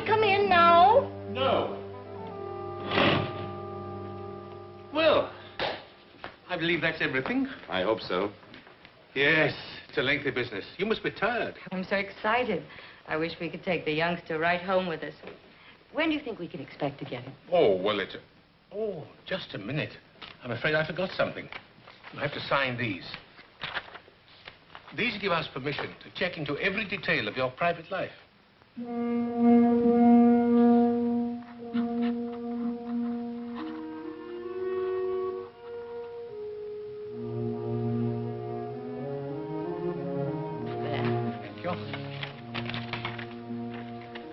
I come in now? No. Well, I believe that's everything. I hope so. Yes, it's a lengthy business. You must be tired. I'm so excited. I wish we could take the youngster right home with us. When do you think we can expect to get him? Oh, well, Oh, just a minute. I'm afraid I forgot something. I have to sign these. These give us permission to check into every detail of your private life.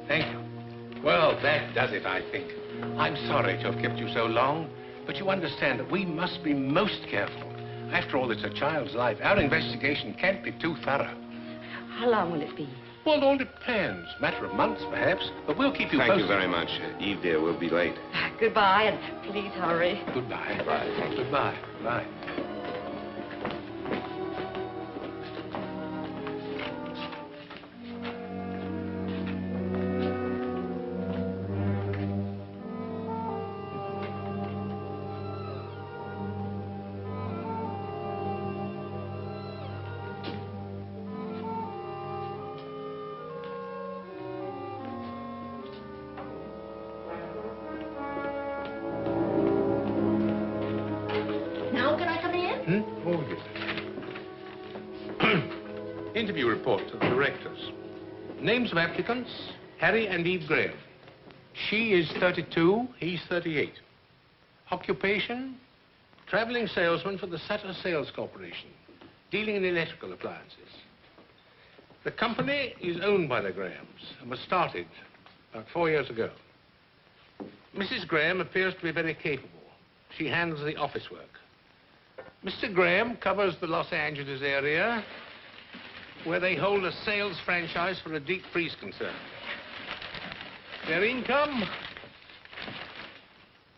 Thank you. Well, that does it, I think. I'm sorry to have kept you so long, but you understand that we must be most careful. After all, it's a child's life. Our investigation can't be too thorough. How long will it be? Well, it all depends. Matter of months, perhaps. But we'll keep you posted. Thank you very much. Eve, dear, we'll be late. Goodbye, and please hurry. Goodbye. Goodbye. Thank you. Goodbye. Bye. Oh, yes. Interview report to the directors. Names of applicants, Harry and Eve Graham. She is 32, he's 38. Occupation, traveling salesman for the Sutter Sales Corporation, dealing in electrical appliances. The company is owned by the Grahams and was started about 4 years ago. Mrs. Graham appears to be very capable. She handles the office work. Mr. Graham covers the Los Angeles area, where they hold a sales franchise for a deep freeze concern. Their income,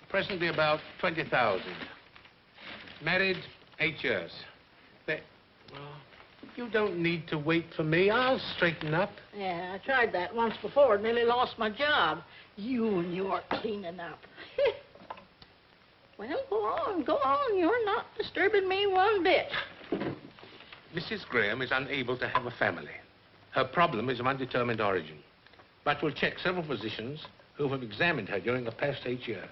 presently about 20,000. Married 8 years. Well, you don't need to wait for me. I'll straighten up. Yeah, I tried that once before and nearly lost my job. You and your cleaning up. Well, go on. You're not disturbing me one bit. Mrs. Graham is unable to have a family. Her problem is of undetermined origin. But we'll check several physicians who have examined her during the past 8 years.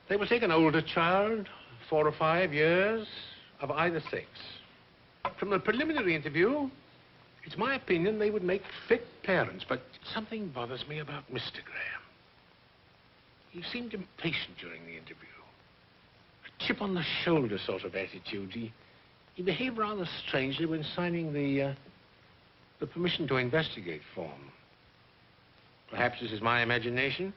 They will take an older child, 4 or 5 years, of either sex. From the preliminary interview, it's my opinion they would make fit parents, but something bothers me about Mr. Graham. He seemed impatient during the interview. A chip on the shoulder sort of attitude. He behaved rather strangely when signing the permission to investigate form. Perhaps this is my imagination.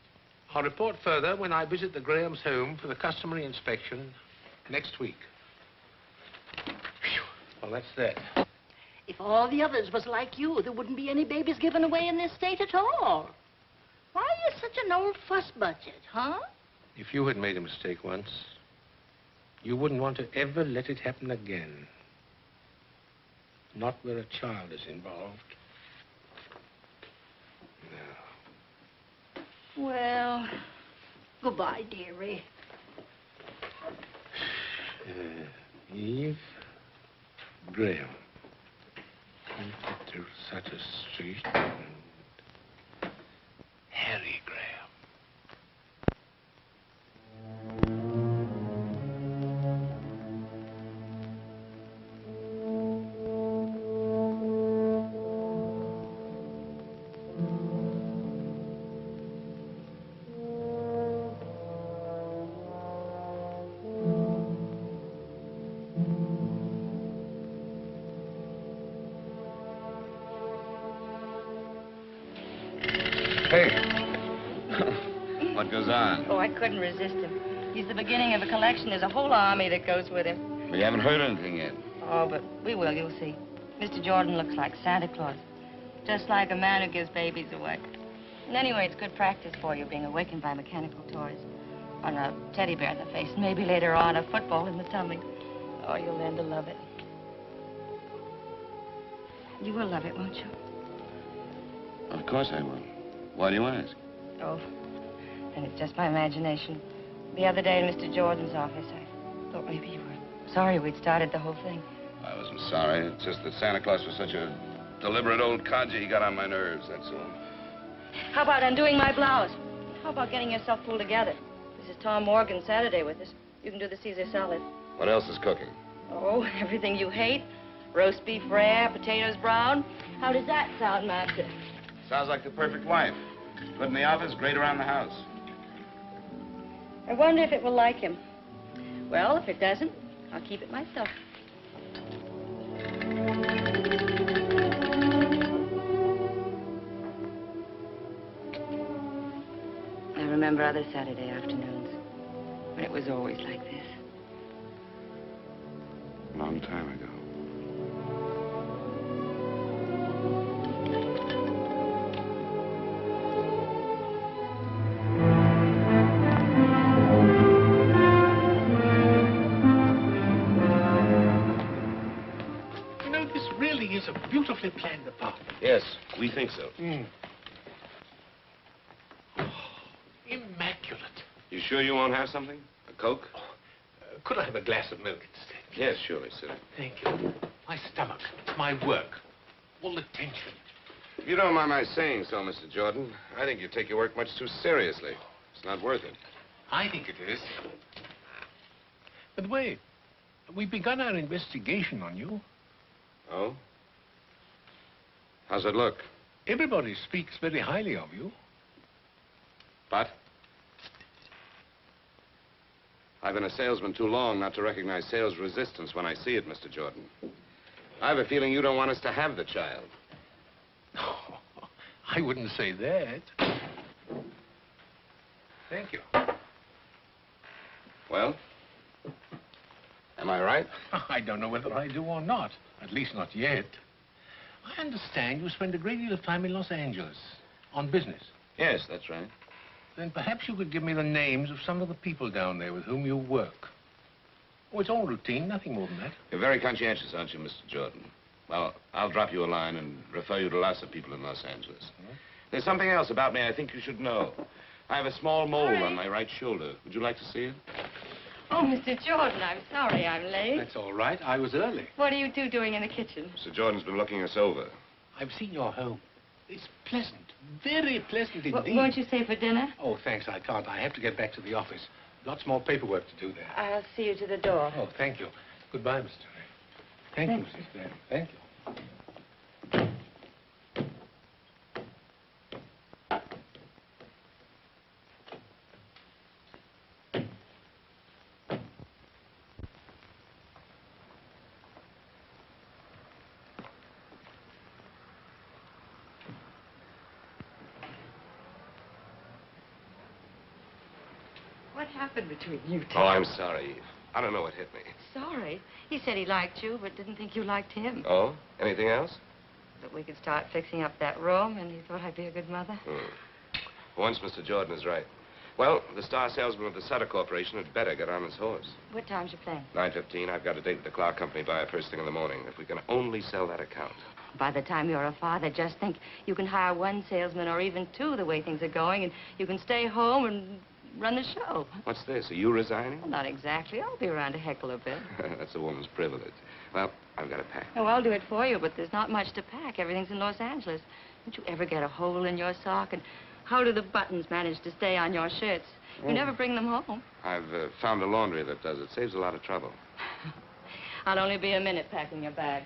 I'll report further when I visit the Graham's home for the customary inspection next week. Whew. Well, that's that. If all the others was like you, there wouldn't be any babies given away in this state at all. Why are you such an old fuss budget, huh? If you had made a mistake once, you wouldn't want to ever let it happen again. Not where a child is involved. No. Well, goodbye, dearie. Eve Graham. To Sutter Street. Harry Graham. Hey. What goes on? Oh, I couldn't resist him. He's the beginning of a collection. There's a whole army that goes with him. We haven't heard anything yet. Oh, but we will, you'll see. Mr. Jordan looks like Santa Claus. Just like a man who gives babies away. And anyway, it's good practice for you, being awakened by mechanical toys. On a teddy bear in the face, and maybe later on a football in the tummy. Oh, you'll learn to love it. You will love it, won't you? Of course I will. Why do you ask? Oh, and it's just my imagination. The other day in Mr. Jordan's office, I thought maybe you were sorry we'd started the whole thing. I wasn't sorry. It's just that Santa Claus was such a deliberate old codger. He got on my nerves, that's all. How about undoing my blouse? How about getting yourself pulled together? This is Tom Morgan Saturday with us. You can do the Caesar salad. What else is cooking? Oh, everything you hate. Roast beef rare, potatoes brown. How does that sound, Master? Sounds like the perfect wife. Good in the office, great around the house. I wonder if it will like him. Well, if it doesn't, I'll keep it myself. I remember other Saturday afternoons when it was always like this. A long time ago. You know, this really is a beautifully planned apartment. Yes, we think so. Oh, immaculate. You sure you won't have something? A Coke? Could I have a glass of milk instead? Yes, surely, sir. Thank you. My stomach, it's my work. All the tension. If you don't mind my saying so, Mr. Jordan, I think you take your work much too seriously. It's not worth it. I think it is. By the way, we've begun our investigation on you. Oh? How's it look? Everybody speaks very highly of you. But? I've been a salesman too long not to recognize sales resistance when I see it, Mr. Jordan. I have a feeling you don't want us to have the child. Oh, I wouldn't say that. Thank you. Well? Am I right? I don't know whether I do or not. At least not yet. I understand you spend a great deal of time in Los Angeles on business. Yes, that's right. Then perhaps you could give me the names of some of the people down there with whom you work. Oh, it's all routine, nothing more than that. You're very conscientious, aren't you, Mr. Jordan? Well, I'll drop you a line and refer you to lots of people in Los Angeles. There's something else about me I think you should know. I have a small mole on my right shoulder. Would you like to see it? Oh, Mr. Jordan, I'm sorry I'm late. That's all right. I was early. What are you two doing in the kitchen? Mr. Jordan's been looking us over. I've seen your home. It's pleasant. Very pleasant indeed. Won't you stay for dinner? Oh, thanks. I can't. I have to get back to the office. Lots more paperwork to do there. I'll see you to the door. Oh, thank you. Goodbye, Mr. Ray. Thank you, Mrs. Graham. Thank you. What happened between you two? Oh, I'm sorry, Eve. I don't know what hit me. Sorry. He said he liked you, but didn't think you liked him. Oh? Anything else? That we could start fixing up that room, and he thought I'd be a good mother. Once Mr. Jordan is right. Well, the star salesman of the Sutter Corporation had better get on his horse. What time's your plane? 9:15. I've got a date with the Clark Company buyer first thing in the morning. If we can only sell that account. By the time you're a father, just think you can hire one salesman or even two the way things are going, and you can stay home and run the show. What's this? Are you resigning? Well, not exactly. I'll be around to heckle a bit. That's a woman's privilege. Well, I've got to pack. Oh, I'll do it for you, but there's not much to pack. Everything's in Los Angeles. Don't you ever get a hole in your sock? And how do the buttons manage to stay on your shirts? You never bring them home. I've found a laundry that does it. Saves a lot of trouble. I'll only be a minute packing your bag.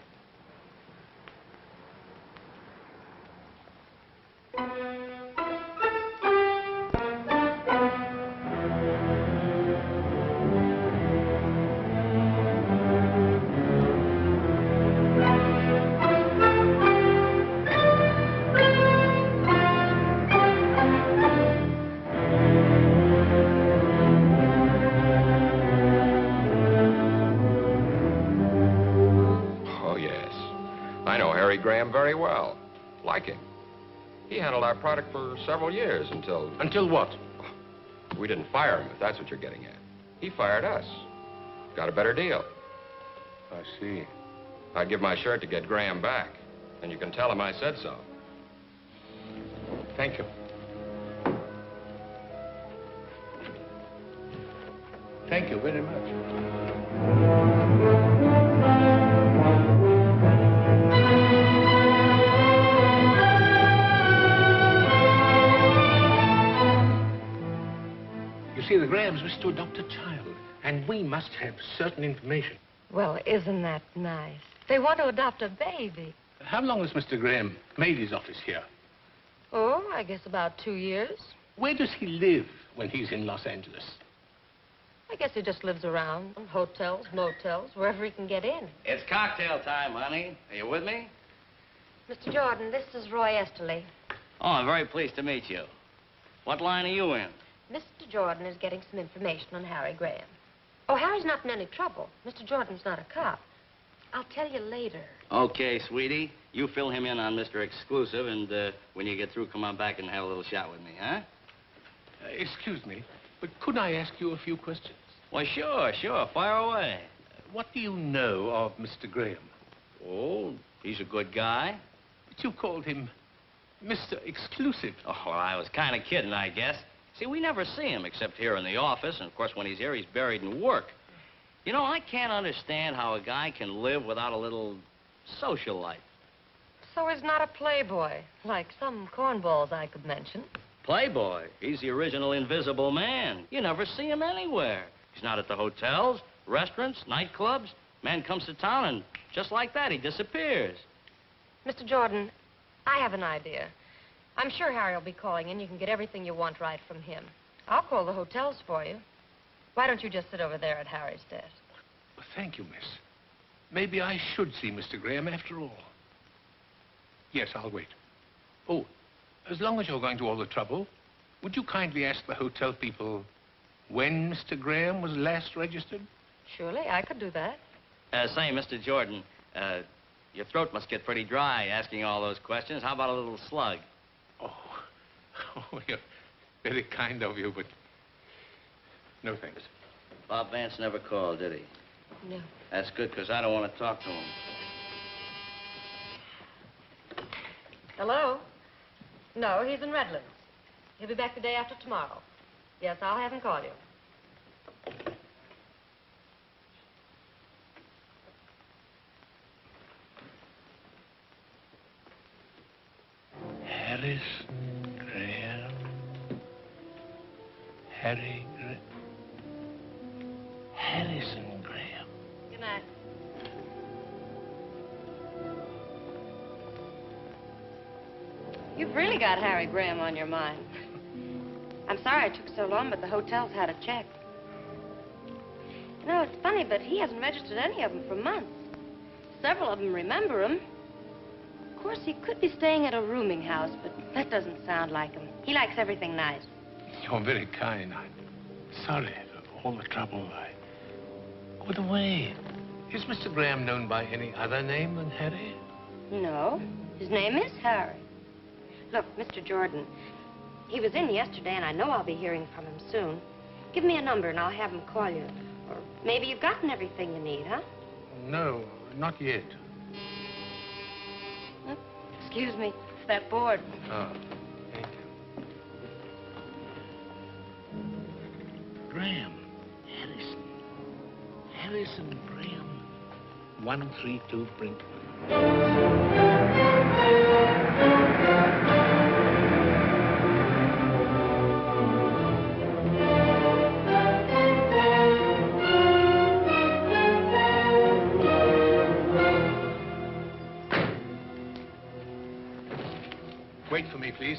Graham very well. Like him. He handled our product for several years until... Until what? We didn't fire him, if that's what you're getting at. He fired us. Got a better deal. I see. I'd give my shirt to get Graham back. And you can tell him I said so. Thank you. Thank you very much. You see, the Grahams wish to adopt a child, and we must have certain information. Well, isn't that nice? They want to adopt a baby. How long has Mr. Graham made his office here? Oh, I guess about 2 years. Where does he live when he's in Los Angeles? I guess he just lives around, hotels, motels, wherever he can get in. It's cocktail time, honey. Are you with me? Mr. Jordan, this is Roy Esterly. Oh, I'm very pleased to meet you. What line are you in? Mr. Jordan is getting some information on Harry Graham. Oh, Harry's not in any trouble. Mr. Jordan's not a cop. I'll tell you later. Okay, sweetie. You fill him in on Mr. Exclusive, and when you get through, come on back and have a little chat with me, huh? Excuse me, but could I ask you a few questions? Why, sure. Fire away. What do you know of Mr. Graham? Oh, he's a good guy. But you called him Mr. Exclusive. Oh, well, I was kind of kidding, I guess. See, we never see him except here in the office, and of course, when he's here, he's buried in work. You know, I can't understand how a guy can live without a little social life. So he's not a playboy, like some cornballs I could mention. Playboy. He's the original Invisible Man. You never see him anywhere. He's not at the hotels, restaurants, nightclubs. Man comes to town, and just like that, he disappears. Mr. Jordan, I have an idea. I'm sure Harry will be calling in. You can get everything you want right from him. I'll call the hotels for you. Why don't you just sit over there at Harry's desk? Well, thank you, miss. Maybe I should see Mr. Graham after all. Yes, I'll wait. Oh, as long as you're going to all the trouble, would you kindly ask the hotel people when Mr. Graham was last registered? Surely, I could do that. Say, Mr. Jordan, your throat must get pretty dry asking all those questions. How about a little slug? Oh, you're very kind of you, but no thanks. Bob Vance never called, did he? No. That's good, because I don't want to talk to him. Hello? No, he's in Redlands. He'll be back the day after tomorrow. Yes, I'll have him call you. Harrison Graham. Harry Graham. Harrison Graham. Good night. You've really got Harry Graham on your mind. I'm sorry it took so long, but the hotels had a check. You know, it's funny, but he hasn't registered any of them for months. Several of them remember him. Of course, he could be staying at a rooming house, but that doesn't sound like him. He likes everything nice. You're very kind. I'm sorry for all the trouble. By the way, is Mr. Graham known by any other name than Harry? No, his name is Harry. Look, Mr. Jordan, he was in yesterday, and I know I'll be hearing from him soon. Give me a number, and I'll have him call you. Or maybe you've gotten everything you need, huh? No, not yet. Excuse me, it's that board. Oh, thank you. Graham. Harrison Graham. 132 Brinkman. Wait for me, please.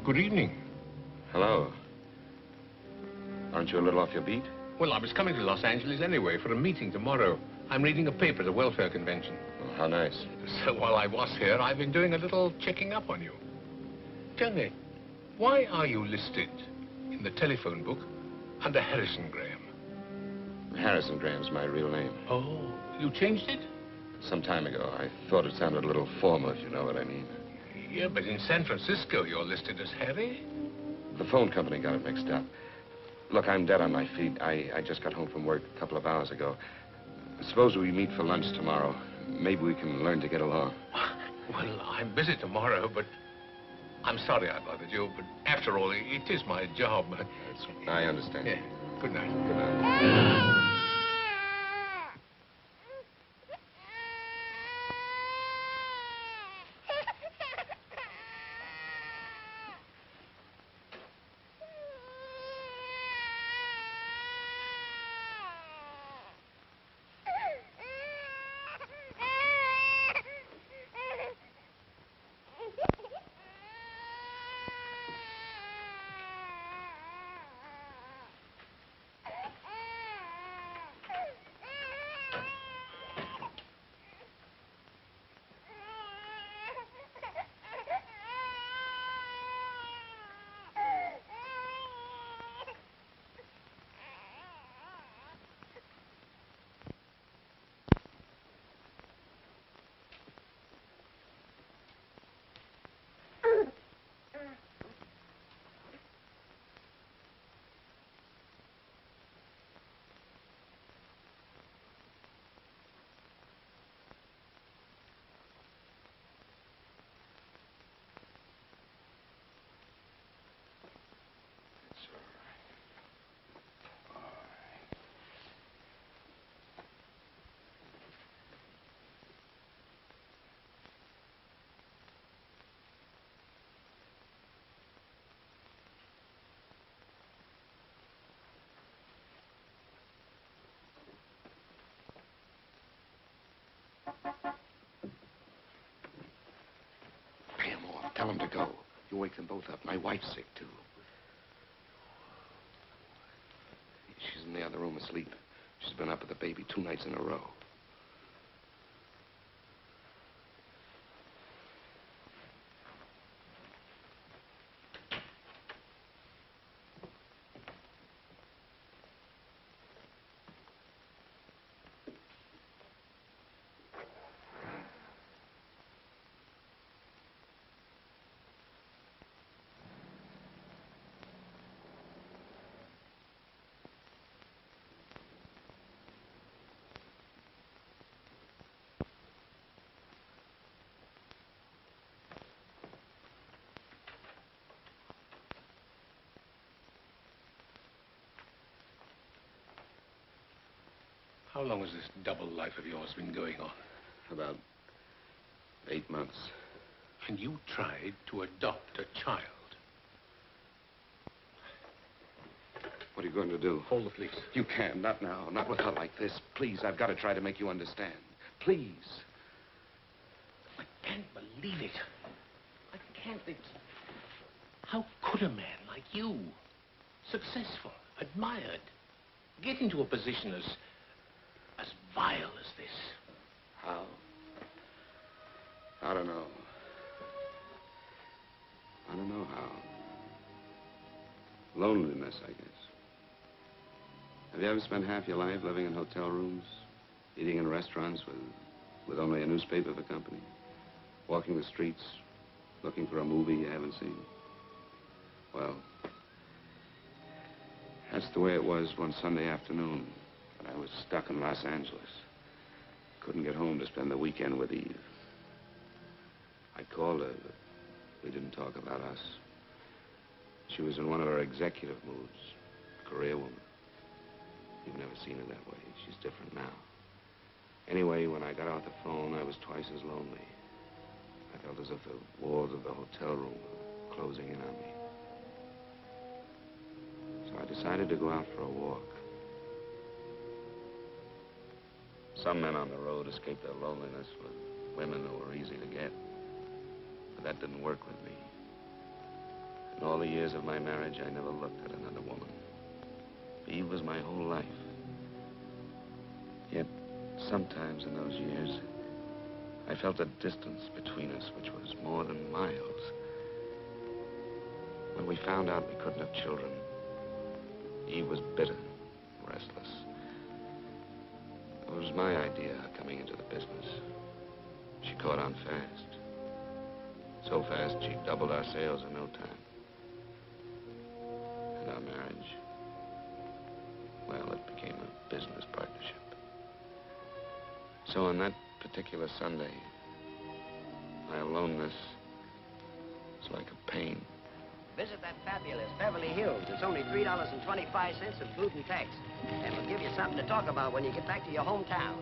Good evening. Hello. Aren't you a little off your beat? Well, I was coming to Los Angeles anyway for a meeting tomorrow. I'm reading a paper at a welfare convention. Oh, how nice. So while I was here, I've been doing a little checking up on you. Tell me, why are you listed in the telephone book under Harrison Graham? Harrison Graham's my real name. Oh, you changed it? Some time ago. I thought it sounded a little formal, if you know what I mean. Yeah, but in San Francisco, you're listed as Harry. The phone company got it mixed up. Look, I'm dead on my feet. I just got home from work a couple of hours ago. Suppose we meet for lunch tomorrow. Maybe we can learn to get along. Well, I'm busy tomorrow, but I'm sorry I bothered you. But after all, it is my job. I understand. Yeah. Good night. Good night. Pay him off. Tell him to go. You wake them both up. My wife's sick, too. She's in the other room asleep. She's been up with the baby 2 nights in a row. How long has this double life of yours been going on? About 8 months. And you tried to adopt a child. What are you going to do? Call the police. You can't. Not now. Not with her like this. Please, I've got to try to make you understand. Please. I can't believe it. I can't. How could a man like you, successful, admired, get into a position as vile as this? How? I don't know. I don't know how. Loneliness, I guess. Have you ever spent half your life living in hotel rooms, eating in restaurants with only a newspaper for company, walking the streets, looking for a movie you haven't seen? Well, that's the way it was one Sunday afternoon when I was stuck in Los Angeles. Couldn't get home to spend the weekend with Eve. I called her, but we didn't talk about us. She was in one of her executive moods, career woman. You've never seen her that way. She's different now. Anyway, when I got off the phone, I was twice as lonely. I felt as if the walls of the hotel room were closing in on me. So I decided to go out for a walk. Some men on the road escape their loneliness with women who are easy to get. But that didn't work with me. In all the years of my marriage, I never looked at another woman. Eve was my whole life. Yet, sometimes in those years, I felt a distance between us which was more than miles. When we found out we couldn't have children, Eve was bitter, restless. It was my idea coming into the business. She caught on fast. So fast, she doubled our sales in no time. And our marriage, well, it became a business partnership. So on that particular Sunday, my aloneness was like a pain. Visit that fabulous Beverly Hills. It's only $3.25, including tax. And we'll give you something to talk about when you get back to your hometown.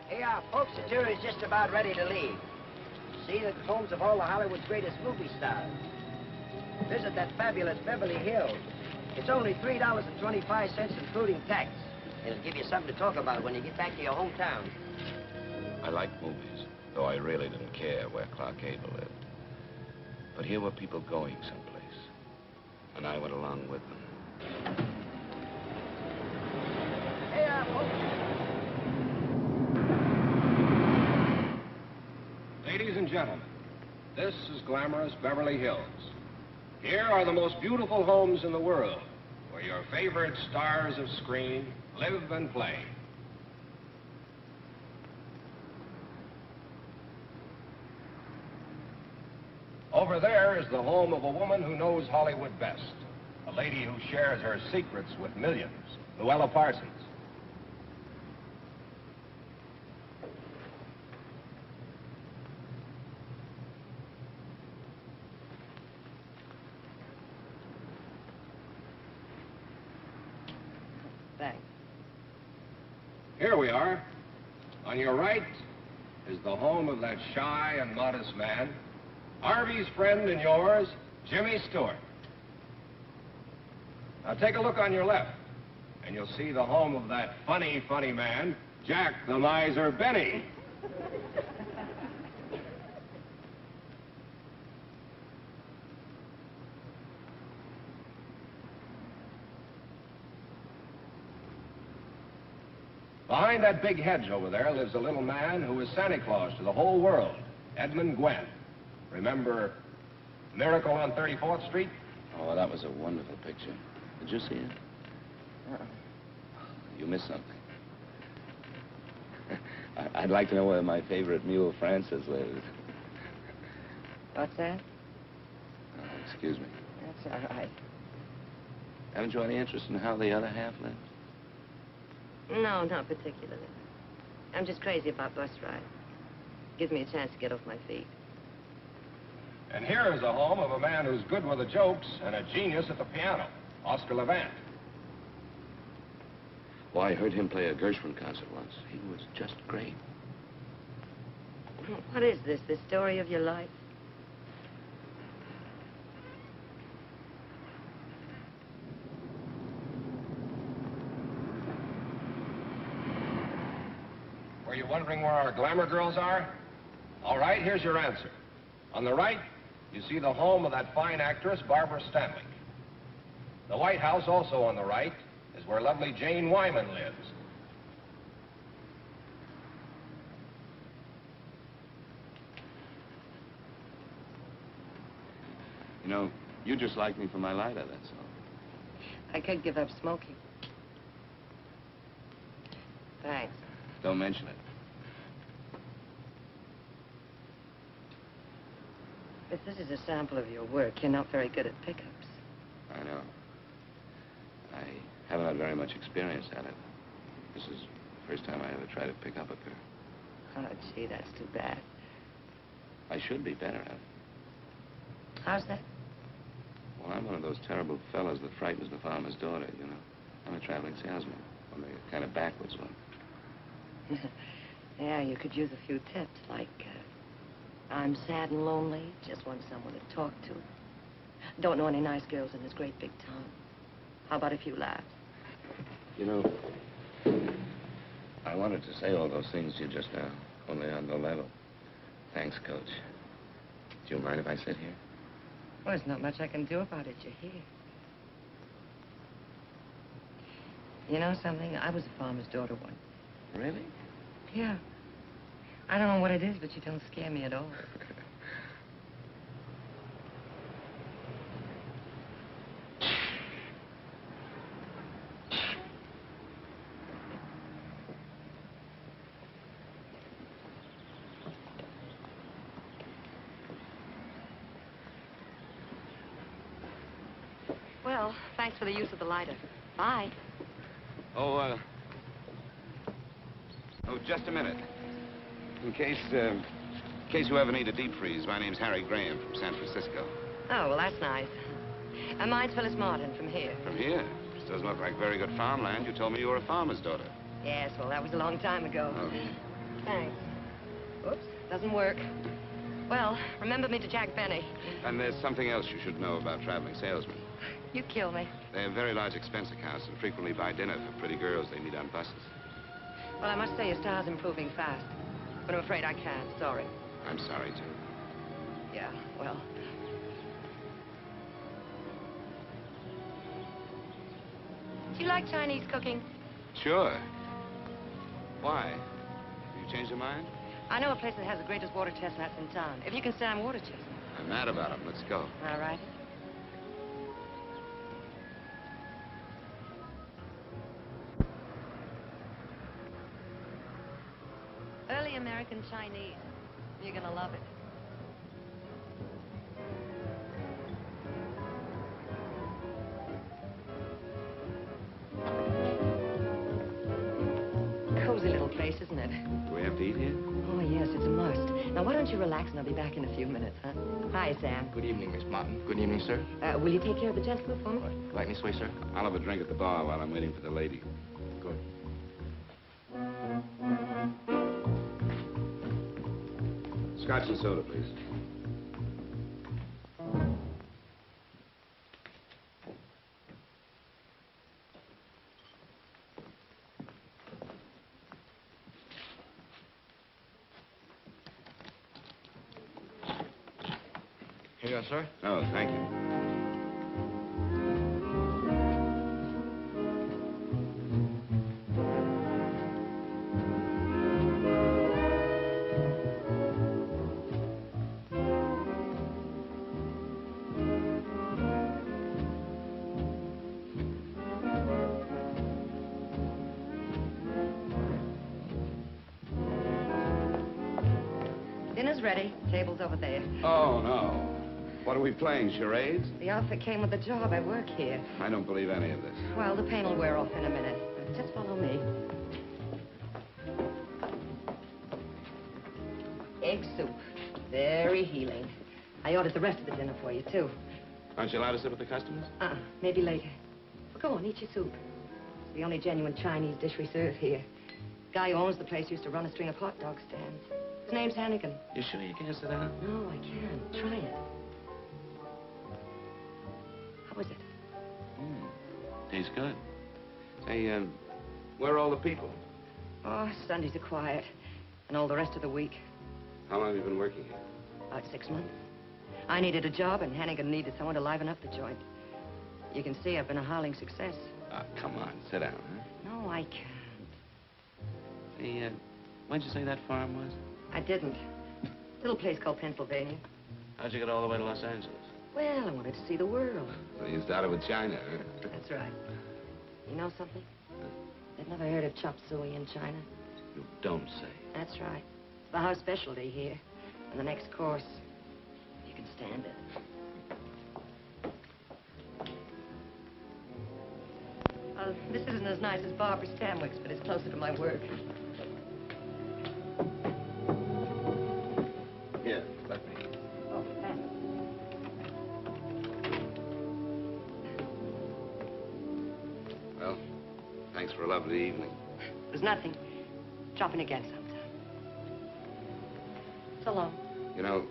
Hey, folks, the tour is just about ready to leave. See the homes of all the Hollywood's greatest movie stars. Visit that fabulous Beverly Hills. It's only $3.25, including tax. And it'll give you something to talk about when you get back to your hometown. I liked movies, though I really didn't care where Clark Gable lived. But here were people going someplace, and I went along with them. Hey, folks. Ladies and gentlemen, this is glamorous Beverly Hills. Here are the most beautiful homes in the world, where your favorite stars of screen live and play. Over there is the home of a woman who knows Hollywood best. A lady who shares her secrets with millions, Luella Parsons. Thanks. Here we are. On your right is the home of that shy and modest man, Harvey's friend and yours, Jimmy Stewart. Now take a look on your left, and you'll see the home of that funny, funny man, Jack the Miser Benny. Behind that big hedge over there lives a little man who is Santa Claus to the whole world, Edmund Gwenn. Remember Miracle on 34th Street? Oh, that was a wonderful picture. Did you see it? You missed something. I'd like to know where my favorite mule, Francis, lives. What's that? Oh, excuse me. That's all right. Haven't you any interest in how the other half lives? No, not particularly. I'm just crazy about bus rides. Gives me a chance to get off my feet. And here is the home of a man who's good with the jokes and a genius at the piano, Oscar Levant. Well, I heard him play a Gershwin concert once. He was just great. What is this, the story of your life? Were you wondering where our glamour girls are? All right, here's your answer. On the right, you see the home of that fine actress, Barbara Stanwyck. The White House, also on the right, is where lovely Jane Wyman lives. You know, you just like me for my lighter, that's all. I could give up smoking. Thanks. Don't mention it. If this is a sample of your work, you're not very good at pickups. I know. I haven't had very much experience at it. This is the first time I ever tried to pick up a girl. Oh, gee, that's too bad. I should be better at it. How's that? Well, I'm one of those terrible fellas that frightens the farmer's daughter, you know. I'm a traveling salesman, only a kind of backwards one. Yeah, you could use a few tips, like, I'm sad and lonely, just want someone to talk to. Don't know any nice girls in this great big town. How about a few laughs? You know, I wanted to say all those things to you just now, only on the level. Thanks, Coach. Do you mind if I sit here? Well, there's not much I can do about it. You're here. You know something? I was a farmer's daughter once. Really? Yeah. I don't know what it is, but you don't scare me at all. thanks for the use of the lighter. Bye. Oh, just a minute. In case you ever need a deep freeze, my name's Harry Graham from San Francisco. Oh, well, that's nice. And mine's Phyllis Martin from here. From here? This doesn't look like very good farmland. You told me you were a farmer's daughter. Yes, well, that was a long time ago. Oh. Thanks. Oops, doesn't work. Well, remember me to Jack Benny. And there's something else you should know about traveling salesmen. You kill me. They have very large expense accounts and frequently buy dinner for pretty girls they meet on buses. Well, I must say your style's improving fast. But I'm afraid I can't. Sorry. I'm sorry, too. Yeah, well. Do you like Chinese cooking? Sure. Why? Have you changed your mind? I know a place that has the greatest water chestnuts in town. If you can stand water chestnuts. I'm mad about them. Let's go. All right. Early American Chinese. You're gonna love it. Cozy little place, isn't it? Do we have to eat here? Oh, yes, it's a must. Now, why don't you relax and I'll be back in a few minutes, huh? Hi, Sam. Good evening, Miss Martin. Good evening, sir. Will you take care of the gentleman for me? Right this way, sir. I'll have a drink at the bar while I'm waiting for the lady. Good. Scotch and soda, please. Here you are, sir. Oh, thank you. Dinner's ready. Table's over there. Oh, no. What are we playing, charades? The outfit came with the job. I work here. I don't believe any of this. Well, the pain will wear off in a minute. Just follow me. Egg soup. Very healing. I ordered the rest of the dinner for you, too. Aren't you allowed to sit with the customers? Maybe later. Well, go on, eat your soup. It's the only genuine Chinese dish we serve here. Guy who owns the place used to run a string of hot dog stands. His name's Hannigan. You sure you can't sit down? No, I can't. Try it. How is it? Tastes good. Say, where are all the people? Oh, Sundays are quiet. And all the rest of the week. How long have you been working here? About 6 months. I needed a job, and Hannigan needed someone to liven up the joint. You can see I've been a howling success. Ah, come on. Sit down, huh? No, I can't. Say, where'd you say that farm was? I didn't. Little place called Pennsylvania. How'd you get all the way to Los Angeles? Well, I wanted to see the world. So you started with China, huh? That's right. You know something? I've never heard of chop suey in China. You don't say. That's right. It's the house specialty here. And the next course, you can stand it. This isn't as nice as Barbara Stanwyck's, but it's closer to my work. Here, let me. Oh, thanks. Well, thanks for a lovely evening. There's nothing. Drop in again sometime. So long. You know,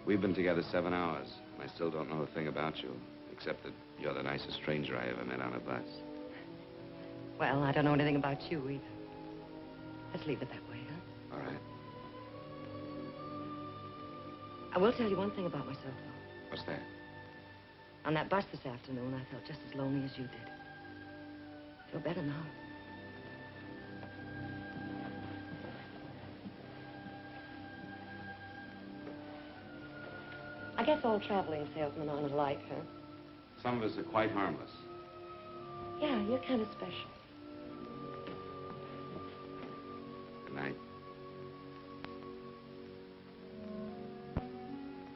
we've been together 7 hours, and I still don't know a thing about you, except that you're the nicest stranger I ever met on a bus. Well, I don't know anything about you either. Let's leave it that way, huh? All right. I will tell you one thing about myself, though. What's that? On that bus this afternoon, I felt just as lonely as you did. I feel better now. I guess all traveling salesmen aren't alike, huh? Some of us are quite harmless. Yeah, you're kind of special. Good night.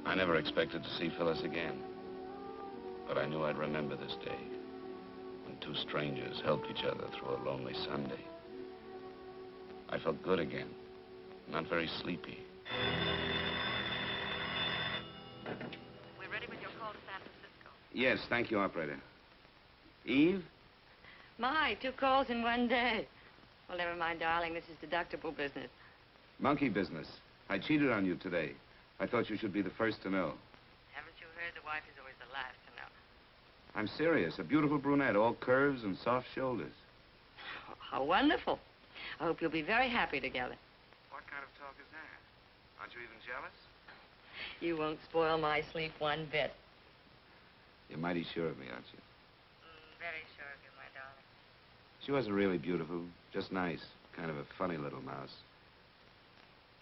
I never expected to see Phyllis again. But I knew I'd remember this day when two strangers helped each other through a lonely Sunday. I felt good again, not very sleepy. We're ready with your call to San Francisco. Yes, thank you, operator. Eve? My, 2 calls in one day. Well, never mind, darling. This is deductible business. Monkey business. I cheated on you today. I thought you should be the first to know. Haven't you heard the wife is always the last to know? I'm serious. A beautiful brunette, all curves and soft shoulders. How wonderful. I hope you'll be very happy together. What kind of talk is that? Aren't you even jealous? You won't spoil my sleep one bit. You're mighty sure of me, aren't you? Very sure of you, my darling. She wasn't really beautiful, just nice. Kind of a funny little mouse.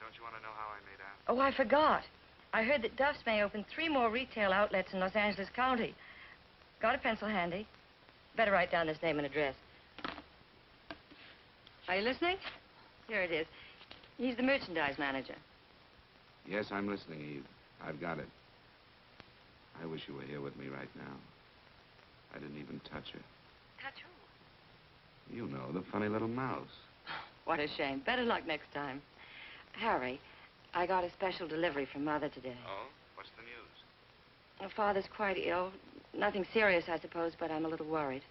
Don't you want to know how I made out? Oh, I forgot. I heard that Duff's may open 3 more retail outlets in Los Angeles County. Got a pencil handy? Better write down his name and address. Are you listening? Here it is. He's the merchandise manager. Yes, I'm listening, Eve. I've got it. I wish you were here with me right now. I didn't even touch her. Touch who? You know, the funny little mouse. What a shame. Better luck next time. Harry, I got a special delivery from Mother today. Oh? What's the news? Her father's quite ill. Nothing serious, I suppose, but I'm a little worried.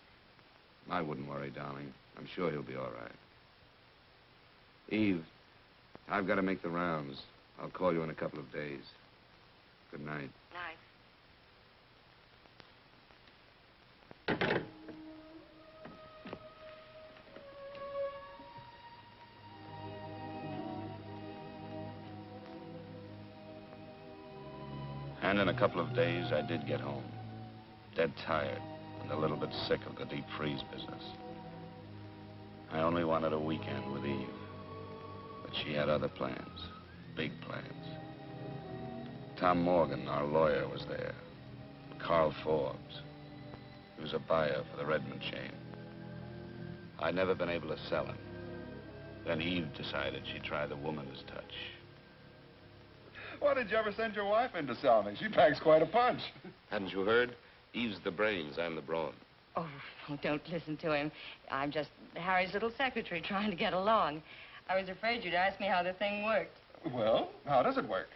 I wouldn't worry, darling. I'm sure he'll be all right. Eve, I've got to make the rounds. I'll call you in a couple of days. Good night. Night. And in a couple of days, I did get home. Dead tired and a little bit sick of the deep freeze business. I only wanted a weekend with Eve. But she had other plans, big plans. Tom Morgan, our lawyer, was there. Carl Forbes. He was a buyer for the Redmond chain. I'd never been able to sell him. Then Eve decided she'd try the woman's touch. Why did you ever send your wife in to sell me? She packs quite a punch. Hadn't you heard? Eve's the brains, I'm the brawn. Oh, don't listen to him. I'm just Harry's little secretary trying to get along. I was afraid you'd ask me how the thing worked. Well, how does it work?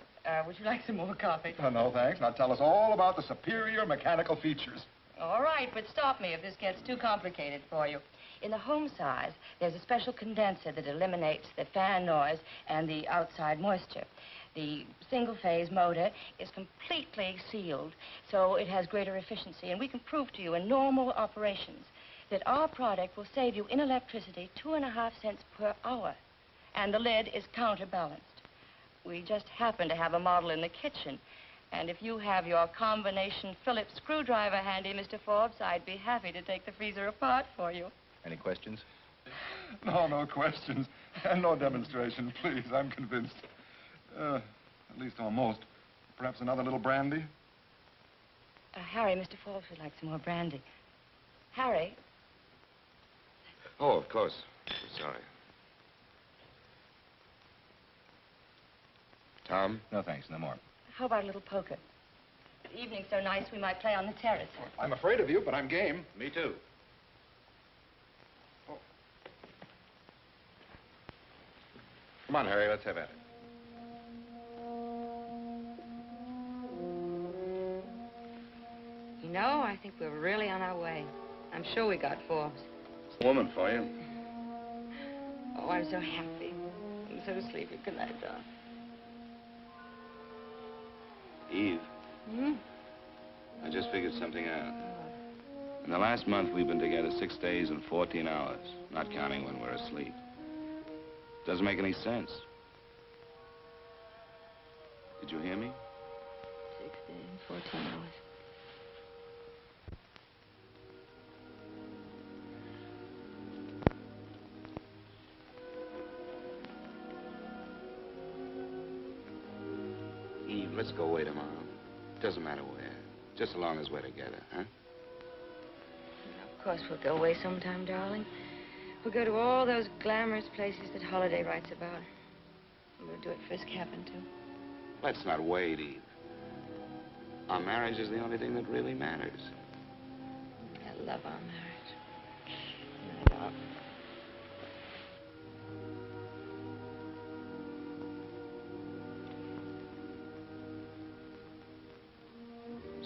Would you like some more coffee? Oh, no, thanks. Now tell us all about the superior mechanical features. All right, but stop me if this gets too complicated for you. In the home size, there's a special condenser that eliminates the fan noise and the outside moisture. The single-phase motor is completely sealed, so it has greater efficiency. And we can prove to you in normal operations that our product will save you in electricity 2.5 cents per hour. And the lid is counterbalanced. We just happen to have a model in the kitchen. And if you have your combination Phillips screwdriver handy, Mr. Forbes, I'd be happy to take the freezer apart for you. Any questions? No, no questions. And no demonstration, please. I'm convinced. At least almost. Perhaps another little brandy? Harry, Mr. Forbes would like some more brandy. Harry? Oh, of course. I'm sorry. Tom? No, thanks. No more. How about a little poker? The evening's so nice we might play on the terrace. I'm afraid of you, but I'm game. Me too. Come on, Harry. Let's have at it. You know, I think we're really on our way. I'm sure we got Forbes. Woman for you. Oh, I'm so happy. I'm so sleepy. Good night, Don. Eve, I just figured something out. In the last month, we've been together 6 days and 14 hours, not counting when we're asleep. Doesn't make any sense. Did you hear me? 6 days, 14 hours. Eve, let's go away tomorrow. Doesn't matter where. Just as long as we're together, huh? Of course, we'll go away sometime, darling. We'll go to all those glamorous places that Holiday writes about. We'll do it Frisk happened to. Let's not wait, Eve. Our marriage is the only thing that really matters. love our marriage.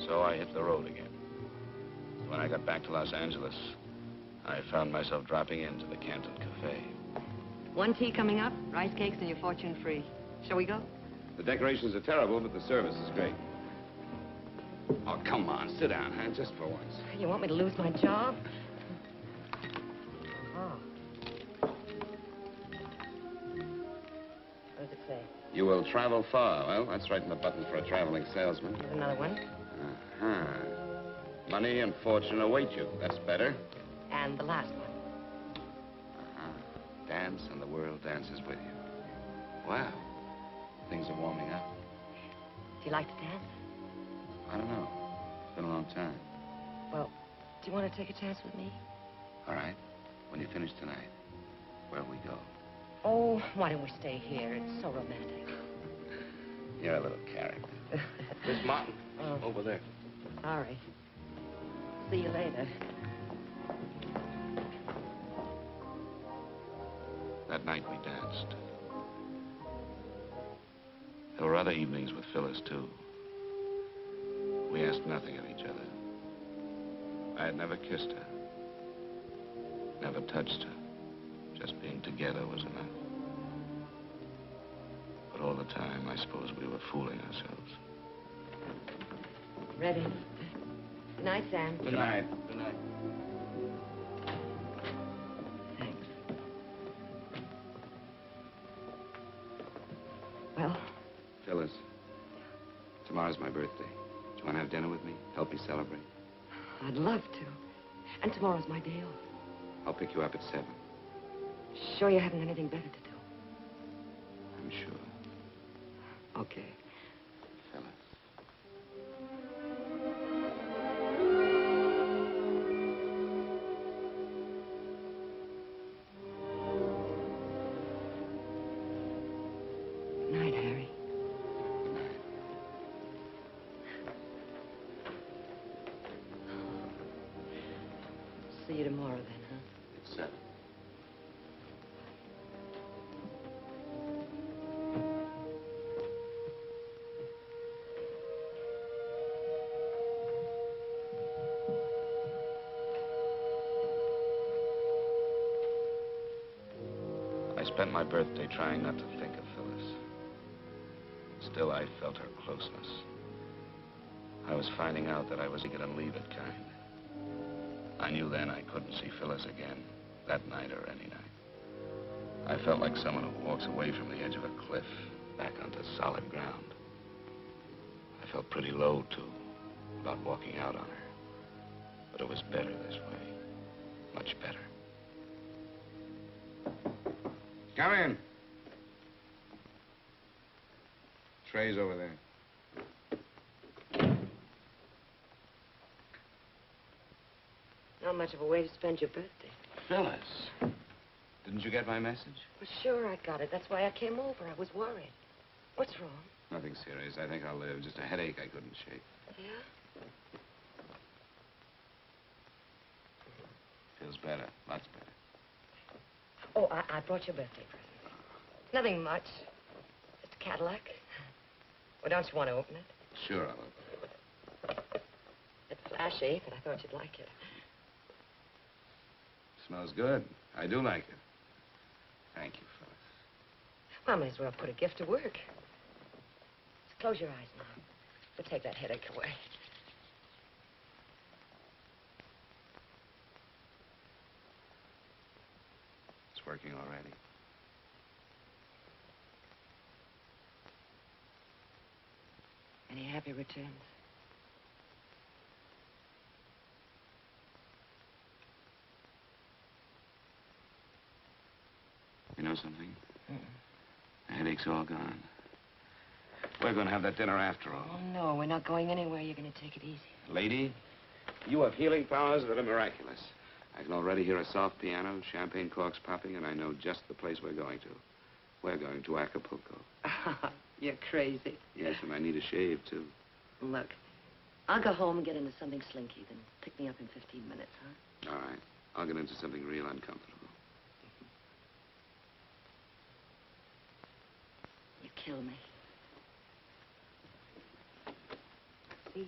So I hit the road again. When I got back to Los Angeles, I found myself dropping into the Canton Cafe. One tea coming up, rice cakes, and your fortune free. Shall we go? The decorations are terrible, but the service is great. Oh, come on, sit down, huh? Just for once. You want me to lose my job? Oh. What does it say? You will travel far. Well, that's right in the button for a traveling salesman. There's another one. Uh-huh. Money and fortune await you. That's better. And the last one. Dance and the world dances with you. Wow. Things are warming up. Do you like to dance? I don't know. It's been a long time. Well, do you want to take a chance with me? All right. When you finish tonight, where'll we go? Oh, why don't we stay here? It's so romantic. You're a little character. Miss Martin, Oh. over there. All right. See you later. That night we danced. There were other evenings with Phyllis, too. We asked nothing of each other. I had never kissed her. Never touched her. Just being together was enough. But all the time, I suppose we were fooling ourselves. Ready. Good night, Sam. Good night. Good night. Thanks. Well? Phyllis, tomorrow's my birthday. Do you want to have dinner with me? Help me celebrate? I'd love to. And tomorrow's my day off. I'll pick you up at 7. Sure you haven't anything better to do? I'm sure. Okay. Phyllis. Good night, Harry. Good night. See you tomorrow then, huh? At 7. I spent my birthday trying not to think of Phyllis. Still, I felt her closeness. I was finding out that I was a leave-it kind. I knew then I couldn't see Phyllis again, that night or any night. I felt like someone who walks away from the edge of a cliff, back onto solid ground. I felt pretty low, too, about walking out on her. But it was better this way. Much better. Come in. Tray's over there. Not much of a way to spend your birthday. Phyllis, didn't you get my message? Well, sure, I got it. That's why I came over. I was worried. What's wrong? Nothing serious. I think I'll live. Just a headache I couldn't shake. Yeah? Feels better. Lots better. Oh, I brought you a birthday present. Nothing much. Just a Cadillac. Well, don't you want to open it? Sure, I'll open it. It's flashy, but I thought you'd like it. Smells good. I do like it. Thank you, Phyllis. Well, I might as well put a gift to work. Just close your eyes now. We'll take that headache away. It's working already. Any happy returns? You know something? The headache's all gone. We're going to have that dinner after all. Oh, no, we're not going anywhere. You're going to take it easy. Lady, you have healing powers that are miraculous. I can already hear a soft piano, champagne corks popping, and I know just the place we're going to. We're going to Acapulco. You're crazy. Yes, and I need a shave, too. Look, I'll go home and get into something slinky, then Pick me up in 15 minutes, huh? All right. I'll get into something real uncomfortable. You kill me. See you.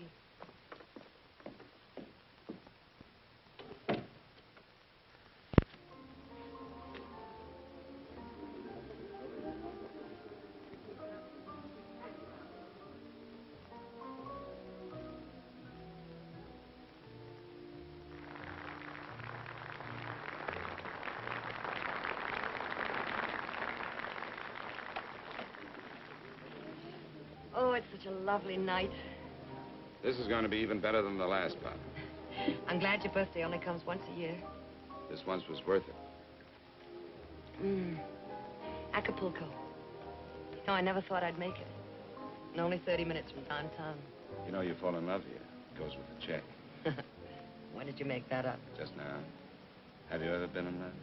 Oh, it's such a lovely night. This is going to be even better than the last one. I'm glad your birthday only comes once a year. This once was worth it. Acapulco. No, I never thought I'd make it. And only 30 minutes from downtown. You know you fall in love here. It goes with the check. When did you make that up? Just now. Have you ever been in love?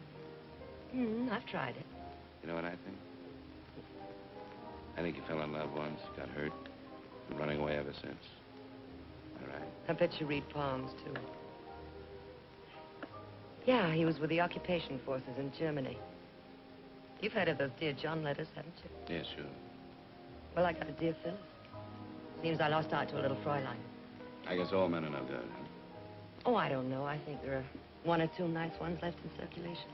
I've tried it. You know what I think? I think you fell in love once, got hurt, been running away ever since. All right. I bet you read palms, too. Yeah, he was with the occupation forces in Germany. You've heard of those Dear John letters, haven't you? Yeah, sure. Well, I got a Dear Phyllis. Seems I lost out to a little Fräulein. I guess all men are no good, huh? Oh, I don't know. I think there are one or two nice ones left in circulation.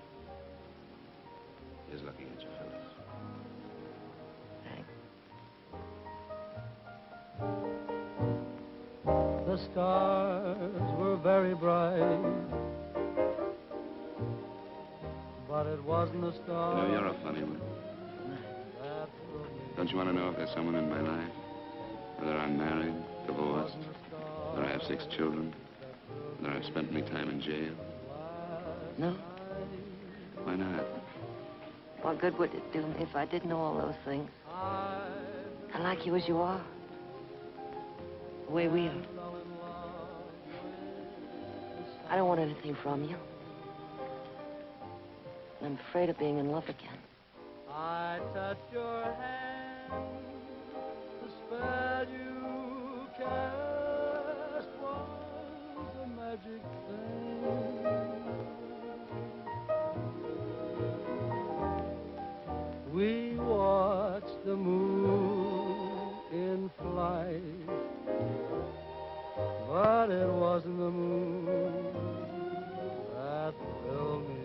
He's looking at you, Phyllis. Thanks. The stars were very bright, but it wasn't a star. You know, you're a funny one. Don't you want to know if there's someone in my life? Whether I'm married, divorced, whether I have 6 children, whether I've spent my time in jail? No? Why not? What good would it do me if I did know all those things? I like you as you are. The way we are. I don't want anything from you. I'm afraid of being in love again. I touch your hand, the spell you cast was a magic thing. We watched the moon in flight, but it wasn't the moon that thrilled me.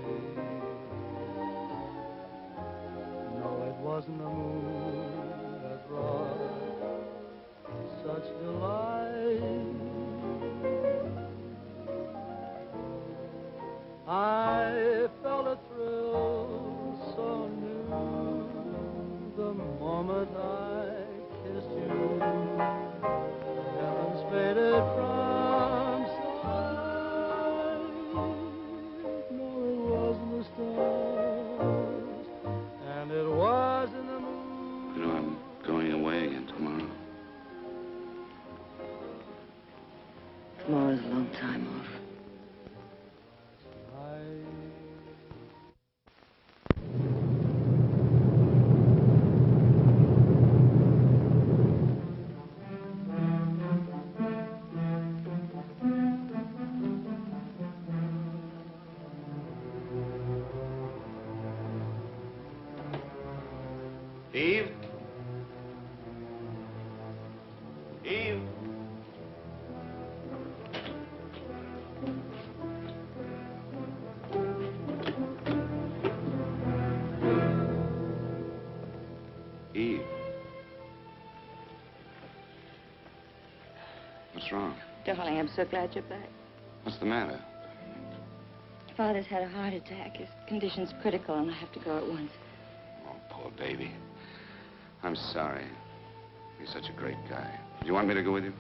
It wasn't the moon that brought such delight. I felt a thrill so new the moment I kissed you. Heavens faded from sight. No, it wasn't the stars, and it wasn't the moon. You know, I'm going away again tomorrow. Tomorrow's a long time off. Eve? Eve? Eve? What's wrong? Darling, I'm so glad you're back. What's the matter? Father's had a heart attack. His condition's critical, and I have to go at once. Oh, poor baby. I'm sorry. He's such a great guy. Do you want me to go with you?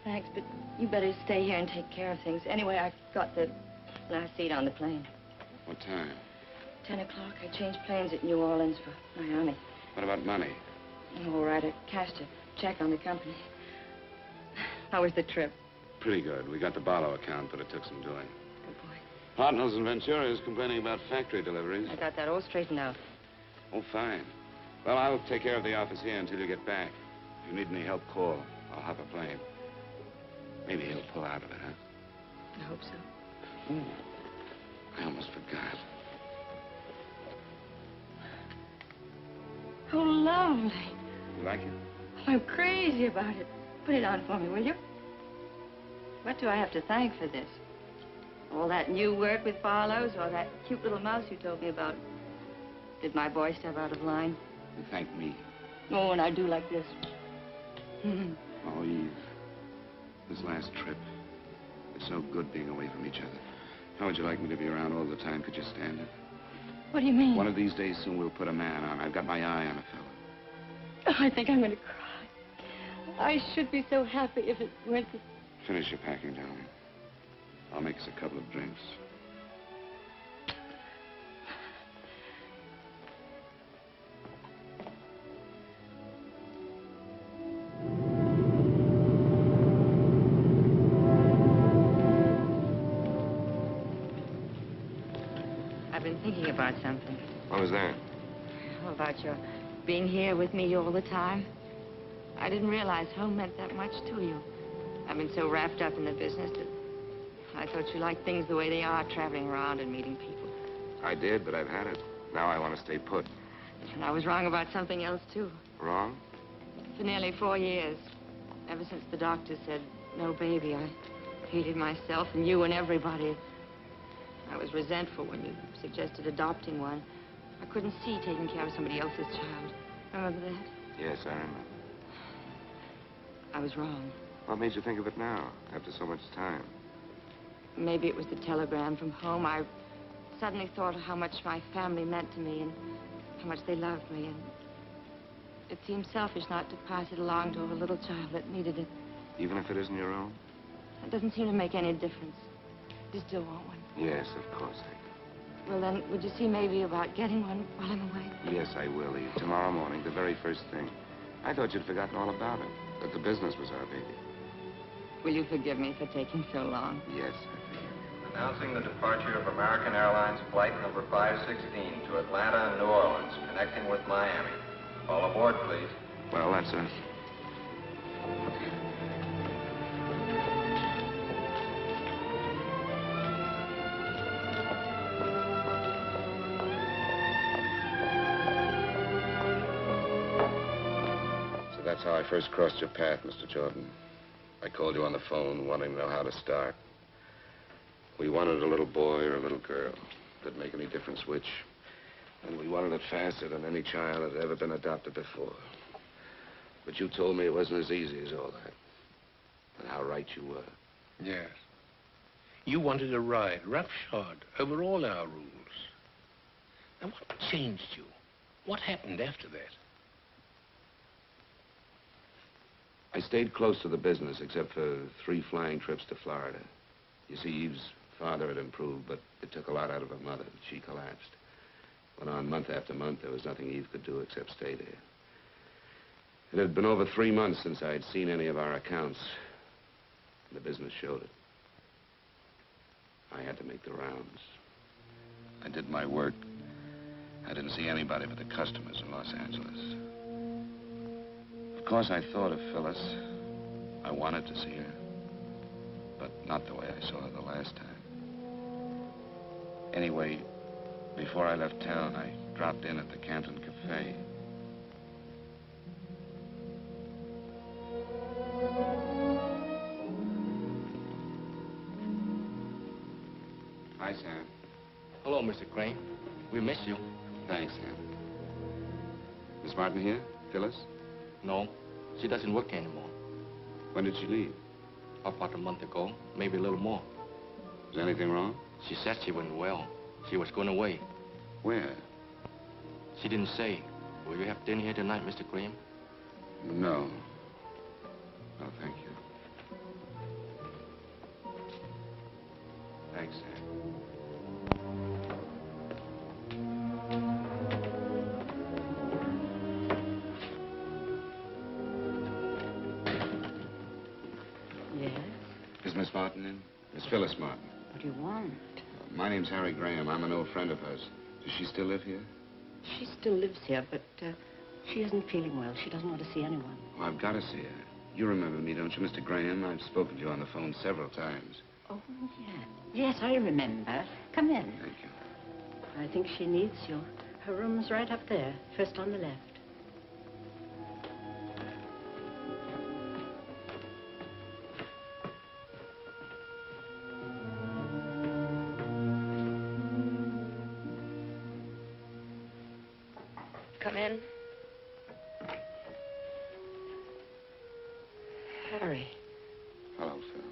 Thanks, but you better stay here and take care of things. Anyway, I got the last seat on the plane. What time? 10 o'clock. I changed planes at New Orleans for Miami. What about money? All right, I cashed a check on the company. How was the trip? Pretty good. We got the Barlow account, but it took some doing. Good boy. Hartnell's in Ventura is complaining about factory deliveries. I got that all straightened out. Oh, fine. Well, I'll take care of the office here until you get back. If you need any help, call. I'll hop a plane. Maybe he'll pull out of it, huh? I hope so. Ooh, I almost forgot. Oh, lovely. You like it? I'm crazy about it. Put it on for me, will you? What do I have to thank for this? All that new work with Barlow's or that cute little mouse you told me about? Did my boy step out of line? You thank me. Oh, and I do like this. Oh, Eve. This last trip. It's so good being away from each other. How would you like me to be around all the time? Could you stand it? What do you mean? One of these days soon we'll put a man on. I've got my eye on a fella. Oh, I think I'm going to cry. I should be so happy if it went to... Finish your packing, darling. I'll make us a couple of drinks. I've been thinking about something. What was that? How about your being here with me all the time? I didn't realize home meant that much to you. I've been so wrapped up in the business that I thought you liked things the way they are, traveling around and meeting people. I did, but I've had it. Now I want to stay put. And I was wrong about something else, too. Wrong? For nearly 4 years, ever since the doctor said, no baby, I hated myself and you and everybody. I was resentful when you suggested adopting one. I couldn't see taking care of somebody else's child. Remember that? Yes, I remember. I was wrong. What made you think of it now, after so much time? Maybe it was the telegram from home. I suddenly thought of how much my family meant to me and how much they loved me. And it seemed selfish not to pass it along to a little child that needed it. Even if it isn't your own? It doesn't seem to make any difference. You still want one? Yes, of course I do. Well, then, would you see maybe about getting one while I'm away? Yes, I will, Eve. Tomorrow morning, the very first thing. I thought you'd forgotten all about it, that the business was our baby. Will you forgive me for taking so long? Yes, I forgive you. Announcing the departure of American Airlines Flight number 516 to Atlanta and New Orleans, connecting with Miami. All aboard, please. Well, that's us. So that's how I first crossed your path, Mr. Jordan. I called you on the phone, wanting to know how to start. We wanted a little boy or a little girl. Didn't make any difference which. And we wanted it faster than any child had ever been adopted before. But you told me it wasn't as easy as all that. And how right you were. Yes. You wanted a ride, roughshod, over all our rules. Now, what changed you? What happened after that? I stayed close to the business, except for 3 flying trips to Florida. You see, Eve's father had improved, but it took a lot out of her mother. She collapsed. Went on month after month. There was nothing Eve could do except stay there. It had been over 3 months since I had seen any of our accounts. The business showed it. I had to make the rounds. I did my work. I didn't see anybody but the customers in Los Angeles. Of course, I thought of Phyllis. I wanted to see her. But not the way I saw her the last time. Anyway, before I left town, I dropped in at the Canton Cafe. Hi, Sam. Hello, Mr. Crane. We miss you. Thanks, Sam. Miss Martin here? Phyllis? No, she doesn't work anymore. When did she leave? About a month ago, maybe a little more. Is anything wrong? She said she wasn't well. She was going away. Where? She didn't say. Will you have dinner here tonight, Mr. Graham? No. No, thank you. Thanks, Sam. Yes? Is Miss Martin in? Miss Phyllis Martin. What do you want? My name's Harry Graham. I'm an old friend of hers. Does she still live here? She still lives here, but she isn't feeling well. She doesn't want to see anyone. Well, I've got to see her. You remember me, don't you, Mr. Graham? I've spoken to you on the phone several times. Oh, yeah. Yes, I remember. Come in. Thank you. I think she needs you. Her room's right up there, first on the left. Come in. Harry. Hello, Phil.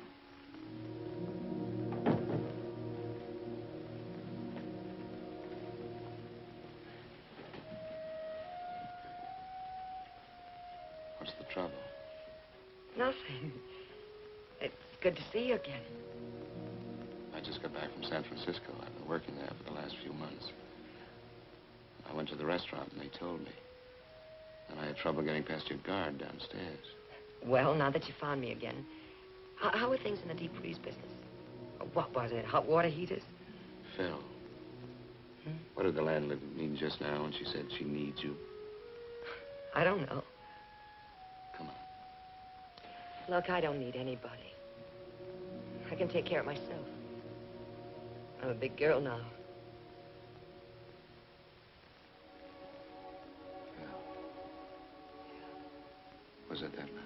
What's the trouble? Nothing. It's good to see you again. I just got back from San Francisco. I've been working there for the last few months. I went to the restaurant and they told me. And I had trouble getting past your guard downstairs. Well, now that you found me again, how are things in the deep freeze business? What was it, hot water heaters? Phil. What did the landlady mean just now when she said she needs you? I don't know. Come on. Look, I don't need anybody. I can take care of myself. I'm a big girl now. Was it that night?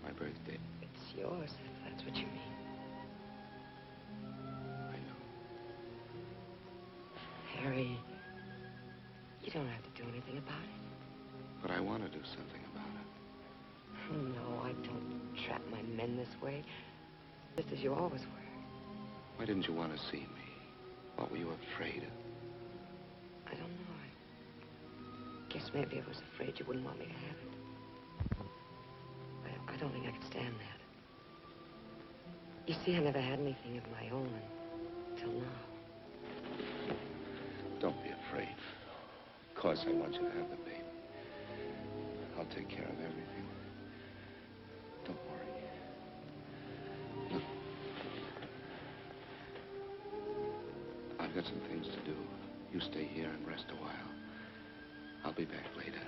My birthday. It's yours, if that's what you mean. I know. Harry, you don't have to do anything about it. But I want to do something about it. No, I don't trap my men this way. Just as you always were. Why didn't you want to see me? What were you afraid of? I don't know. I guess maybe I was afraid you wouldn't want me to have it. I don't think I could stand that. You see, I never had anything of my own until now. Don't be afraid. Of course I want you to have the baby. I'll take care of everything. Don't worry. Look. I've got some things to do. You stay here and rest a while. I'll be back later.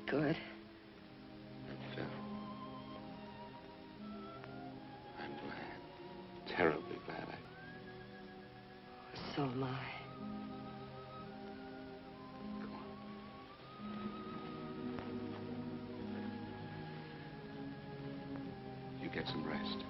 Good. And Phil, I'm glad. Terribly glad. So am I. Come on. You get some rest.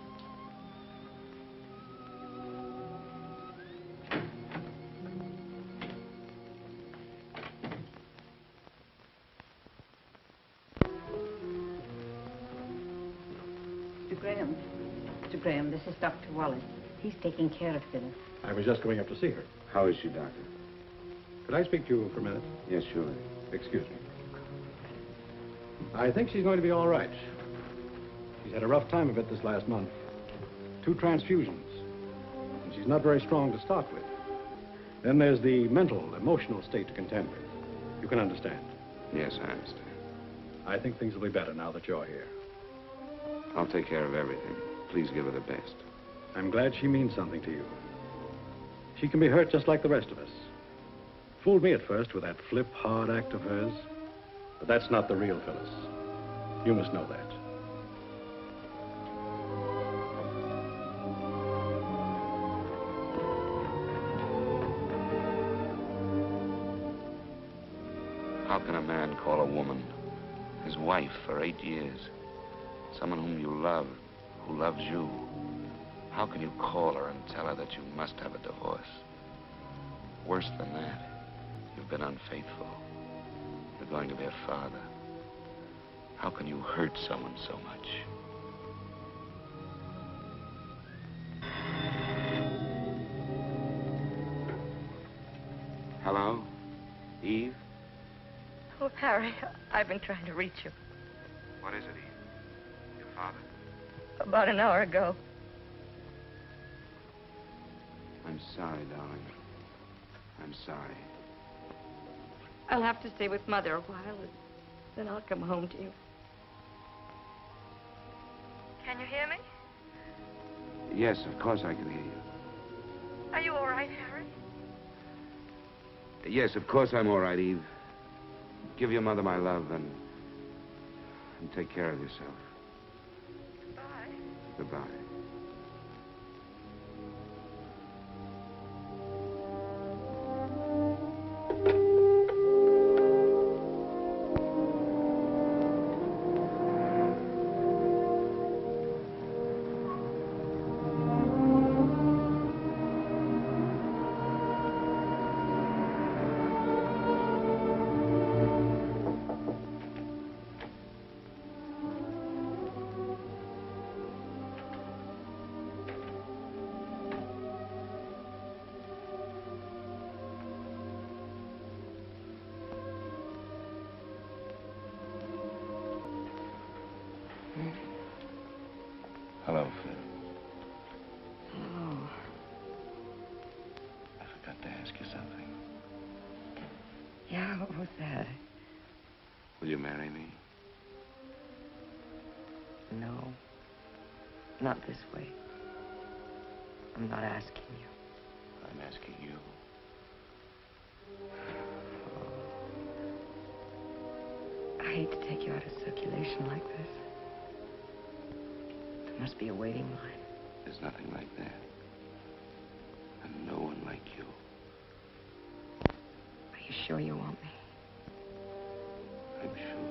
Mr. Graham, this is Dr. Wallace. He's taking care of Phyllis. I was just going up to see her. How is she, Doctor? Could I speak to you for a minute? Yes, surely. Excuse me. I think she's going to be all right. She's had a rough time of it this last month. 2 transfusions. And she's not very strong to start with. Then there's the mental, emotional state to contend with. You can understand. Yes, I understand. I think things will be better now that you're here. I'll take care of everything. Please give her the best. I'm glad she means something to you. She can be hurt just like the rest of us. Fooled me at first with that flip, hard act of hers. But that's not the real Phyllis. You must know that. How can a man call a woman his wife for 8 years? Someone whom you love, who loves you. How can you call her and tell her that you must have a divorce? Worse than that, you've been unfaithful. You're going to be a father. How can you hurt someone so much? Hello? Eve? Oh, Harry, I've been trying to reach you. What is it, Eve? Your father? About an hour ago. I'm sorry, darling. I'm sorry. I'll have to stay with Mother a while, and then I'll come home to you. Can you hear me? Yes, of course I can hear you. Are you all right, Harry? Yes, of course I'm all right, Eve. Give your mother my love and take care of yourself. Goodbye. Goodbye. you marry me? No. Not this way. I'm not asking you. I'm asking you. I hate to take you out of circulation like this. There must be a waiting line. There's nothing like that. And no one like you. Are you sure you want me? I'm sure.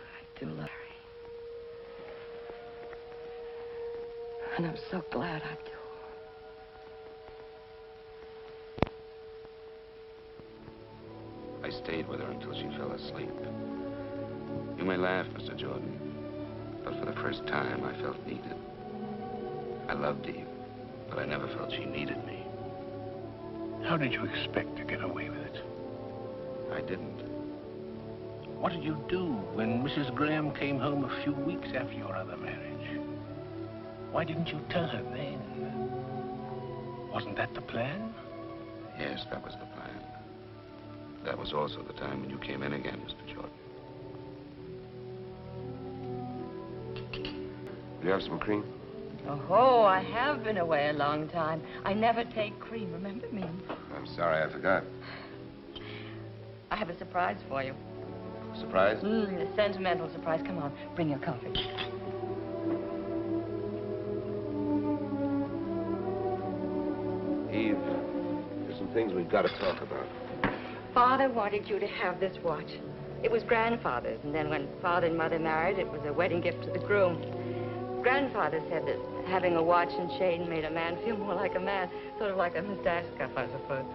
I do love her. And I'm so glad I do. I stayed with her until she fell asleep. You may laugh, Mr. Jordan, but for the first time, I felt needed. I loved Eve, but I never felt she needed me. How did you expect to get away with it? I didn't. What did you do when Mrs. Graham came home a few weeks after your other marriage? Why didn't you tell her then? Wasn't that the plan? Yes, that was the plan. That was also the time when you came in again, Mr. Jordan. Will you have some cream? Oh, I have been away a long time. I never take cream, remember me? I'm sorry, I forgot. I have a surprise for you. Surprise? A sentimental surprise. Come on, bring your coffee. Eve, there's some things we've got to talk about. Father wanted you to have this watch. It was Grandfather's, and then when Father and Mother married, it was a wedding gift to the groom. Grandfather said that having a watch and chain made a man feel more like a man, sort of like a mustache cuff, I suppose.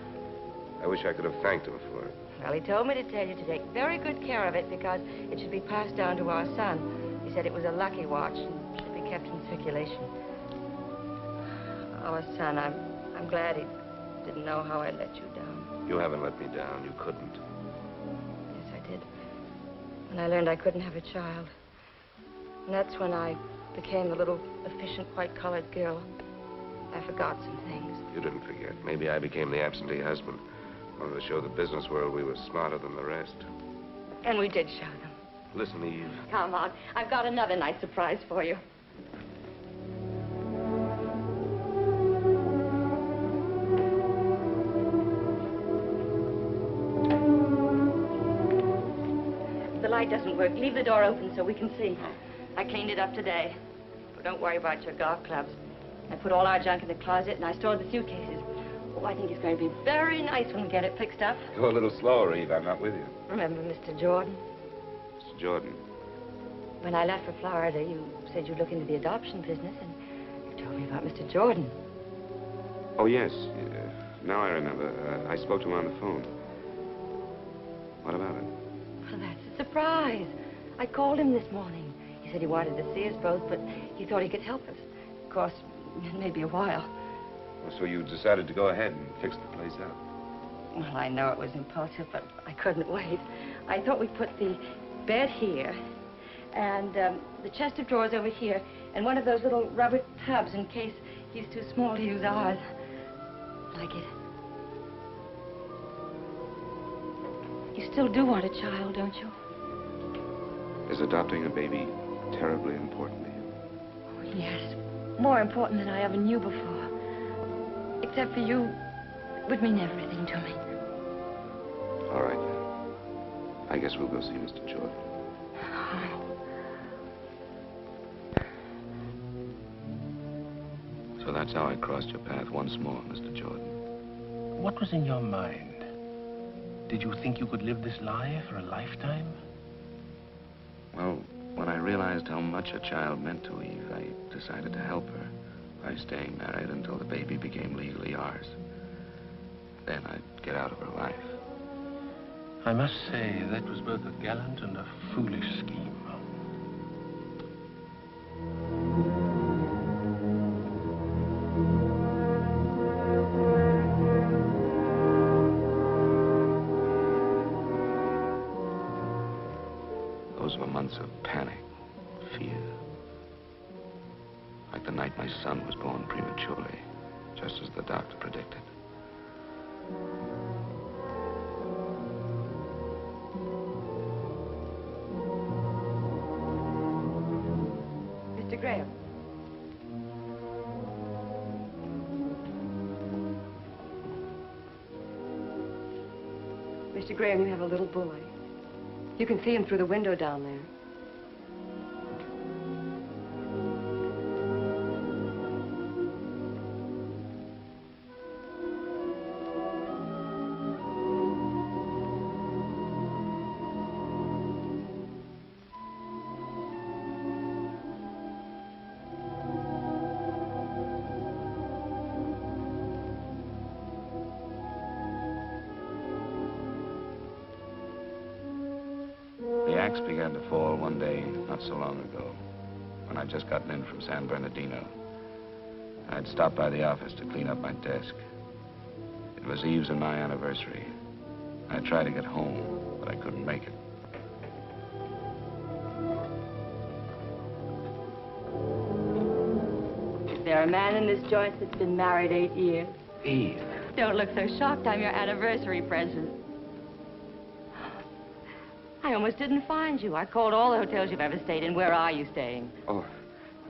I wish I could have thanked him for it. Well, he told me to tell you to take very good care of it because it should be passed down to our son. He said it was a lucky watch and should be kept in circulation. Our son, I'm glad he didn't know how I let you down. You haven't let me down. You couldn't. Yes, I did. When I learned I couldn't have a child. And that's when I became the little efficient white-collared girl. I forgot some things. You didn't forget. Maybe I became the absentee husband. Wanted to show the business world we were smarter than the rest. And we did show them. Listen, Eve. Come on. I've got another nice surprise for you. The light doesn't work. Leave the door open so we can see. I cleaned it up today. But don't worry about your golf clubs. I put all our junk in the closet and I stored the suitcases. Oh, I think it's going to be very nice when we get it fixed up. Go a little slower, Eve. I'm not with you. Remember Mr. Jordan? Mr. Jordan. When I left for Florida, you said you'd look into the adoption business, and you told me about Mr. Jordan. Oh, yes. Now I remember. I spoke to him on the phone. What about it? Well, that's a surprise. I called him this morning. He said he wanted to see us both, but he thought he could help us. Of course, it may be a while. So you decided to go ahead and fix the place up? Well, I know it was impulsive, but I couldn't wait. I thought we'd put the bed here, and the chest of drawers over here, and one of those little rubber tubs in case he's too small to use ours. Like it. You still do want a child, don't you? Is adopting a baby terribly important to you? Oh, yes. More important than I ever knew before. Except for you, it would mean everything to me. All right. I guess we'll go see Mr. Jordan. So that's how I crossed your path once more, Mr. Jordan. What was in your mind? Did you think you could live this lie for a lifetime? Well, when I realized how much a child meant to Eve, I decided to help her by staying married until the baby became legally ours. Then I'd get out of her life. I must say, that was both a gallant and a foolish scheme. Those were months of panic, fear. Like the night my son was born prematurely, just as the doctor predicted. Mr. Graham. Mr. Graham, you have a little boy. You can see him through the window down there. The axe began to fall one day not so long ago, when I'd just gotten in from San Bernardino. I'd stopped by the office to clean up my desk. It was Eve's and my anniversary. I tried to get home, but I couldn't make it. Is there a man in this joint that's been married 8 years? Eve. Don't look so shocked. I'm your anniversary present. I almost didn't find you. I called all the hotels you've ever stayed in. Where are you staying? Oh,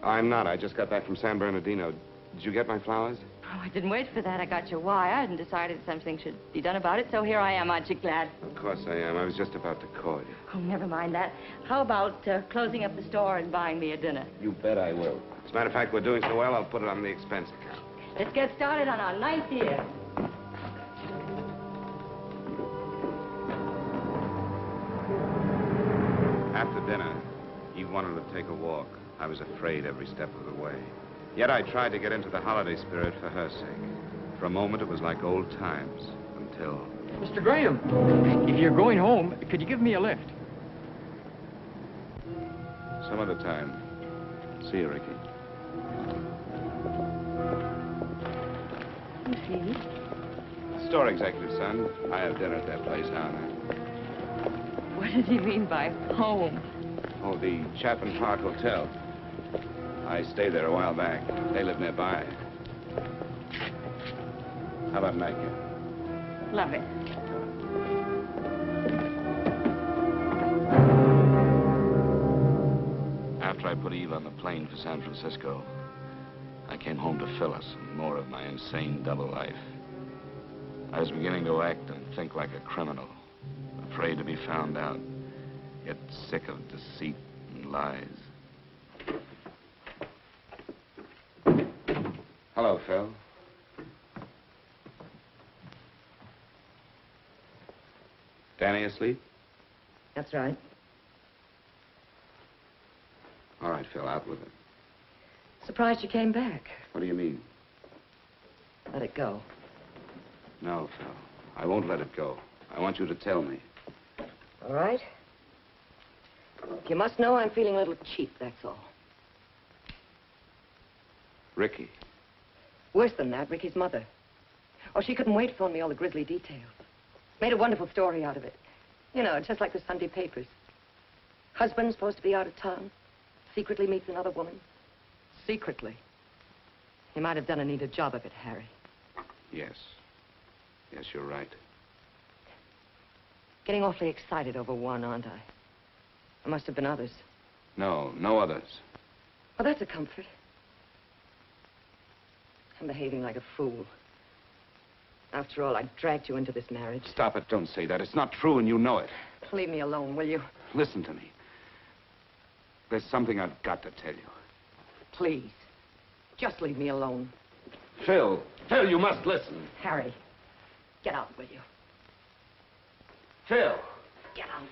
I'm not. I just got back from San Bernardino. Did you get my flowers? Oh, I didn't wait for that. I got your wire and decided something should be done about it, so here I am. Aren't you glad? Of course I am. I was just about to call you. Oh, never mind that. How about closing up the store and buying me a dinner? You bet I will. As a matter of fact, we're doing so well, I'll put it on the expense account. Let's get started on our 9th year. After dinner, he wanted to take a walk. I was afraid every step of the way. Yet I tried to get into the holiday spirit for her sake. For a moment, it was like old times, until... Mr. Graham, if you're going home, could you give me a lift? Some other time. See you, Ricky. Who's he? Store executive, son. I have dinner at that place down there. What does he mean by home? Oh, the Chapin Park Hotel. I stayed there a while back. They live nearby. How about nightcap? Love it. After I put Eve on the plane for San Francisco, I came home to Phyllis and more of my insane double life. I was beginning to act and think like a criminal, afraid to be found out, yet sick of deceit and lies. Hello, Phil. Danny asleep? That's right. All right, Phil, out with it. Surprised you came back. What do you mean? Let it go. No, Phil. I won't let it go. I want you to tell me. All right. You must know I'm feeling a little cheap, that's all. Ricky. Worse than that, Ricky's mother. Oh, she couldn't wait to phone me all the grisly details. Made a wonderful story out of it. You know, just like the Sunday papers. Husband's supposed to be out of town. Secretly meets another woman. Secretly. He might have done a neater job of it, Harry. Yes. Yes, you're right. Getting awfully excited over one, aren't I? There must have been others. No, no others. Well, that's a comfort. I'm behaving like a fool. After all, I dragged you into this marriage. Stop it. Don't say that. It's not true, and you know it. Leave me alone, will you? Listen to me. There's something I've got to tell you. Please. Just leave me alone. Phil. Phil, you must listen. Harry, get out, will you? Phil. Get out.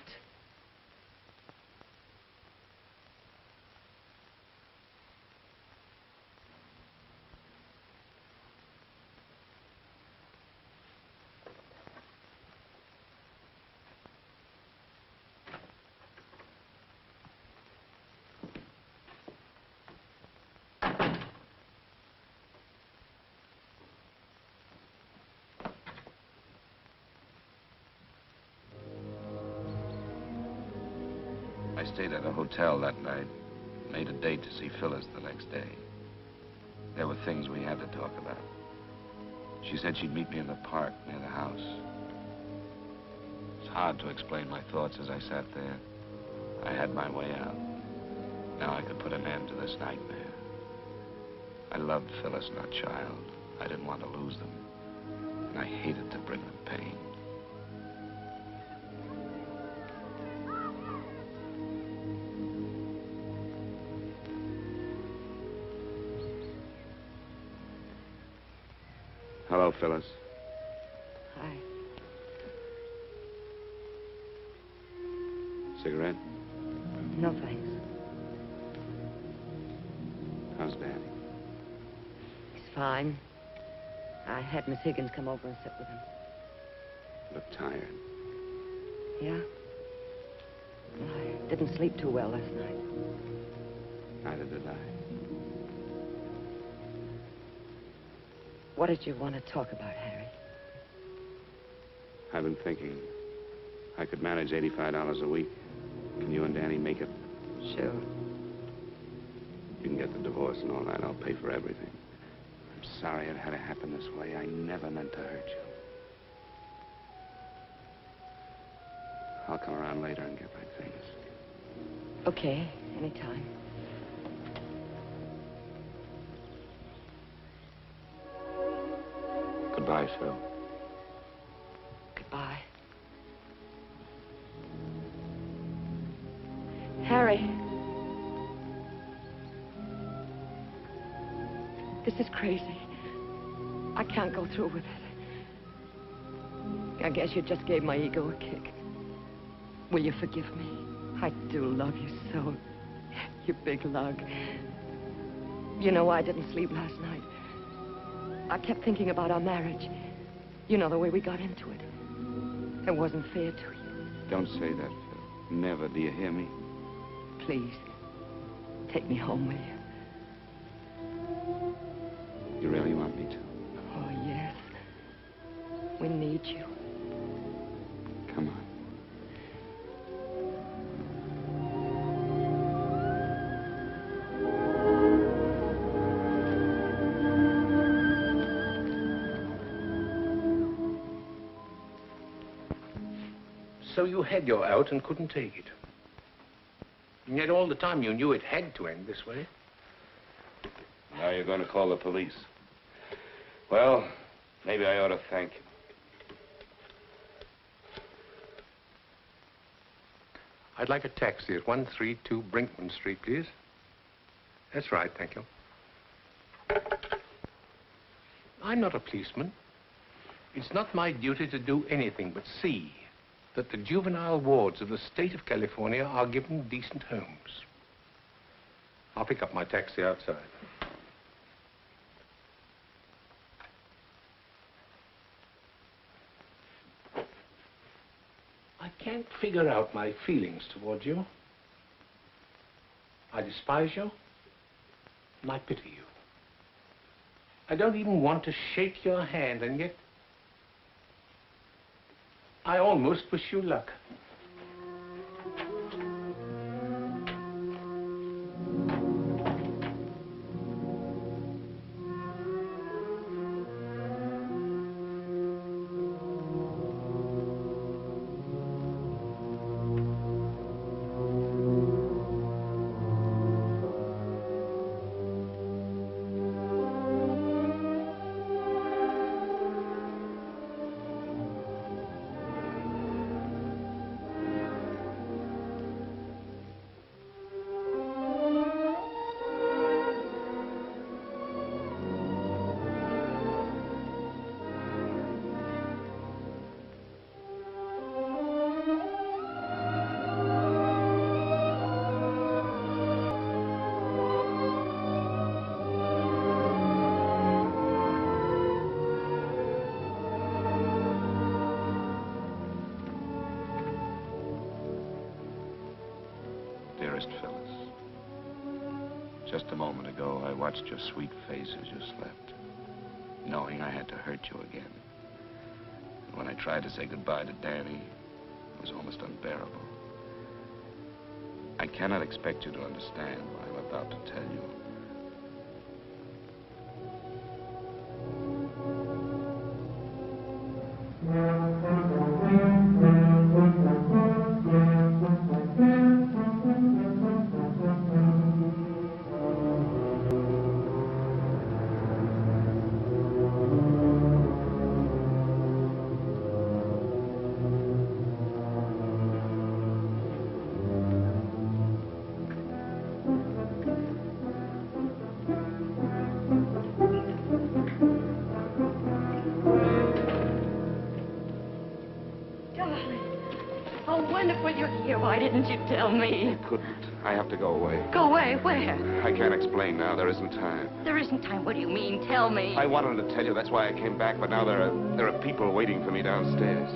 I stayed at a hotel that night. Made a date to see Phyllis the next day. There were things we had to talk about. She said she'd meet me in the park near the house. It's hard to explain my thoughts as I sat there. I had my way out. Now I could put an end to this nightmare. I loved Phyllis and our child. I didn't want to lose them. And I hated to bring them pain. Hello, Phyllis. Hi. Cigarette? No, thanks. How's Danny? He's fine. I had Miss Higgins come over and sit with him. Look tired. Yeah? Well, I didn't sleep too well last night. Neither did I. What did you want to talk about, Harry? I've been thinking. I could manage $85 a week. Can you and Danny make it? Sure. You can get the divorce and all that. I'll pay for everything. I'm sorry it had to happen this way. I never meant to hurt you. I'll come around later and get my things. Okay, anytime. Goodbye, Phil. Goodbye. Harry. This is crazy. I can't go through with it. I guess you just gave my ego a kick. Will you forgive me? I do love you so. You big lug. You know why I didn't sleep last night? I kept thinking about our marriage. You know, the way we got into it. It wasn't fair to you. Don't say that, Phil. Never, do you hear me? Please, take me home, will you? You really want me to? Oh, yes. We need you. Come on. So you had your out and couldn't take it. And yet all the time you knew it had to end this way. Now you're going to call the police. Well, maybe I ought to thank you. I'd like a taxi at 132 Brinkman Street, please. That's right, thank you. I'm not a policeman. It's not my duty to do anything but see that the juvenile wards of the state of California are given decent homes. I'll pick up my taxi outside. I can't figure out my feelings toward you. I despise you, and I pity you. I don't even want to shake your hand, and yet I almost wish you luck. Dearest Phyllis, just a moment ago, I watched your sweet face as you slept, knowing I had to hurt you again. And when I tried to say goodbye to Danny, it was almost unbearable. I cannot expect you to understand what I'm about to tell you. Why didn't you tell me? I couldn't. I have to go away. Go away, where? I can't explain now. There isn't time. There isn't time. What do you mean? Tell me. I wanted to tell you. That's why I came back. But now there are people waiting for me downstairs.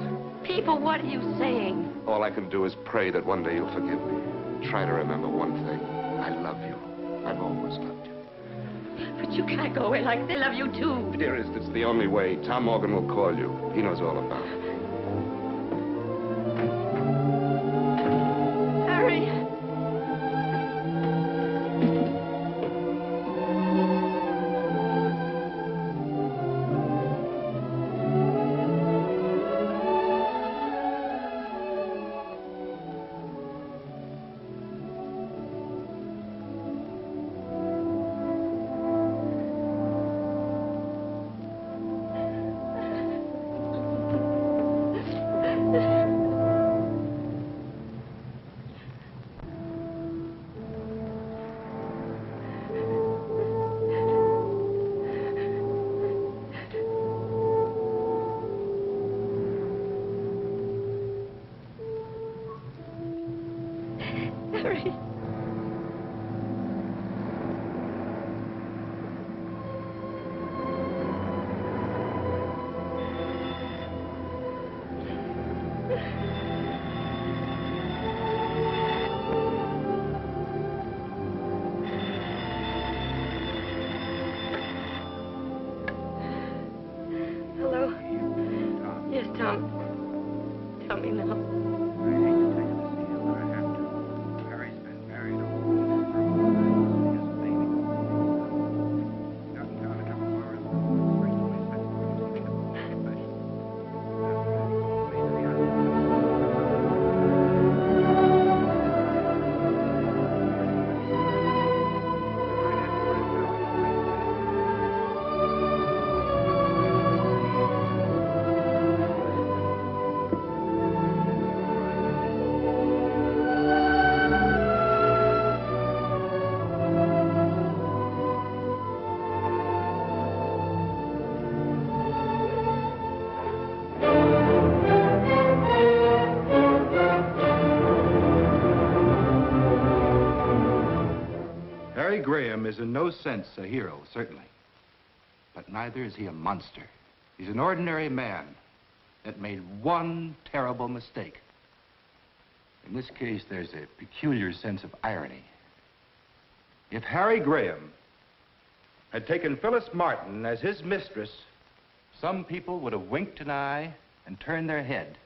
People, what are you saying? All I can do is pray that one day you'll forgive me. Try to remember one thing. I love you. I've always loved you. But you can't go away like they love you, too. Dearest, it's the only way. Tom Morgan will call you. He knows all about it. Harry. Harry. Hello? Yes, Tom. Tell me now. Harry Graham is in no sense a hero, certainly. But neither is he a monster. He's an ordinary man that made one terrible mistake. In this case, there's a peculiar sense of irony. If Harry Graham had taken Phyllis Martin as his mistress, some people would have winked an eye and turned their head.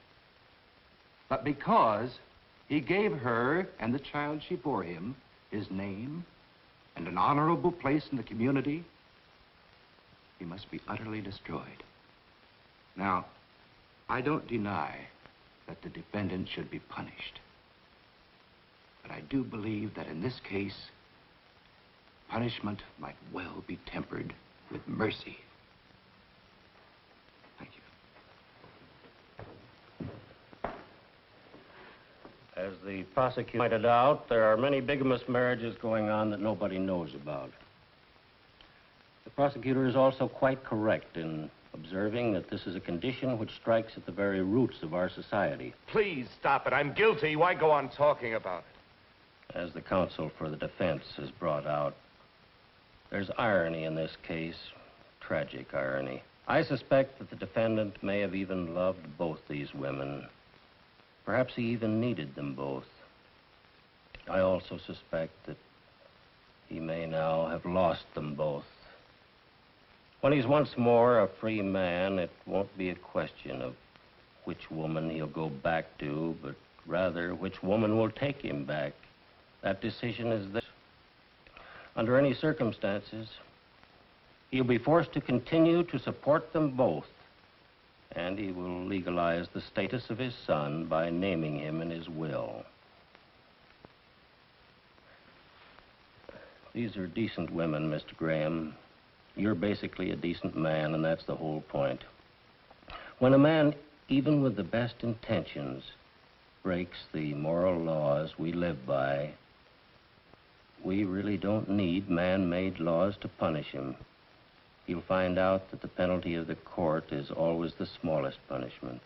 But because he gave her and the child she bore him his name and an honorable place in the community, he must be utterly destroyed. Now, I don't deny that the defendant should be punished. But I do believe that in this case, punishment might well be tempered with mercy. Thank you. As the prosecutor pointed out, there are many bigamist marriages going on that nobody knows about. The prosecutor is also quite correct in observing that this is a condition which strikes at the very roots of our society. Please stop it. I'm guilty. Why go on talking about it? As the counsel for the defense has brought out, there's irony in this case, tragic irony. I suspect that the defendant may have even loved both these women. Perhaps he even needed them both. I also suspect that he may now have lost them both. When he's once more a free man, it won't be a question of which woman he'll go back to, but rather which woman will take him back. That decision is this. Under any circumstances, he'll be forced to continue to support them both, and he will legalize the status of his son by naming him in his will. These are decent women, Mr. Graham. You're basically a decent man, and that's the whole point. When a man, even with the best intentions, breaks the moral laws we live by, we really don't need man-made laws to punish him. You'll find out that the penalty of the court is always the smallest punishment.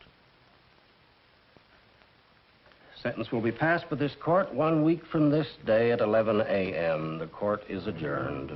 Sentence will be passed by this court 1 week from this day at 11 a.m. The court is adjourned.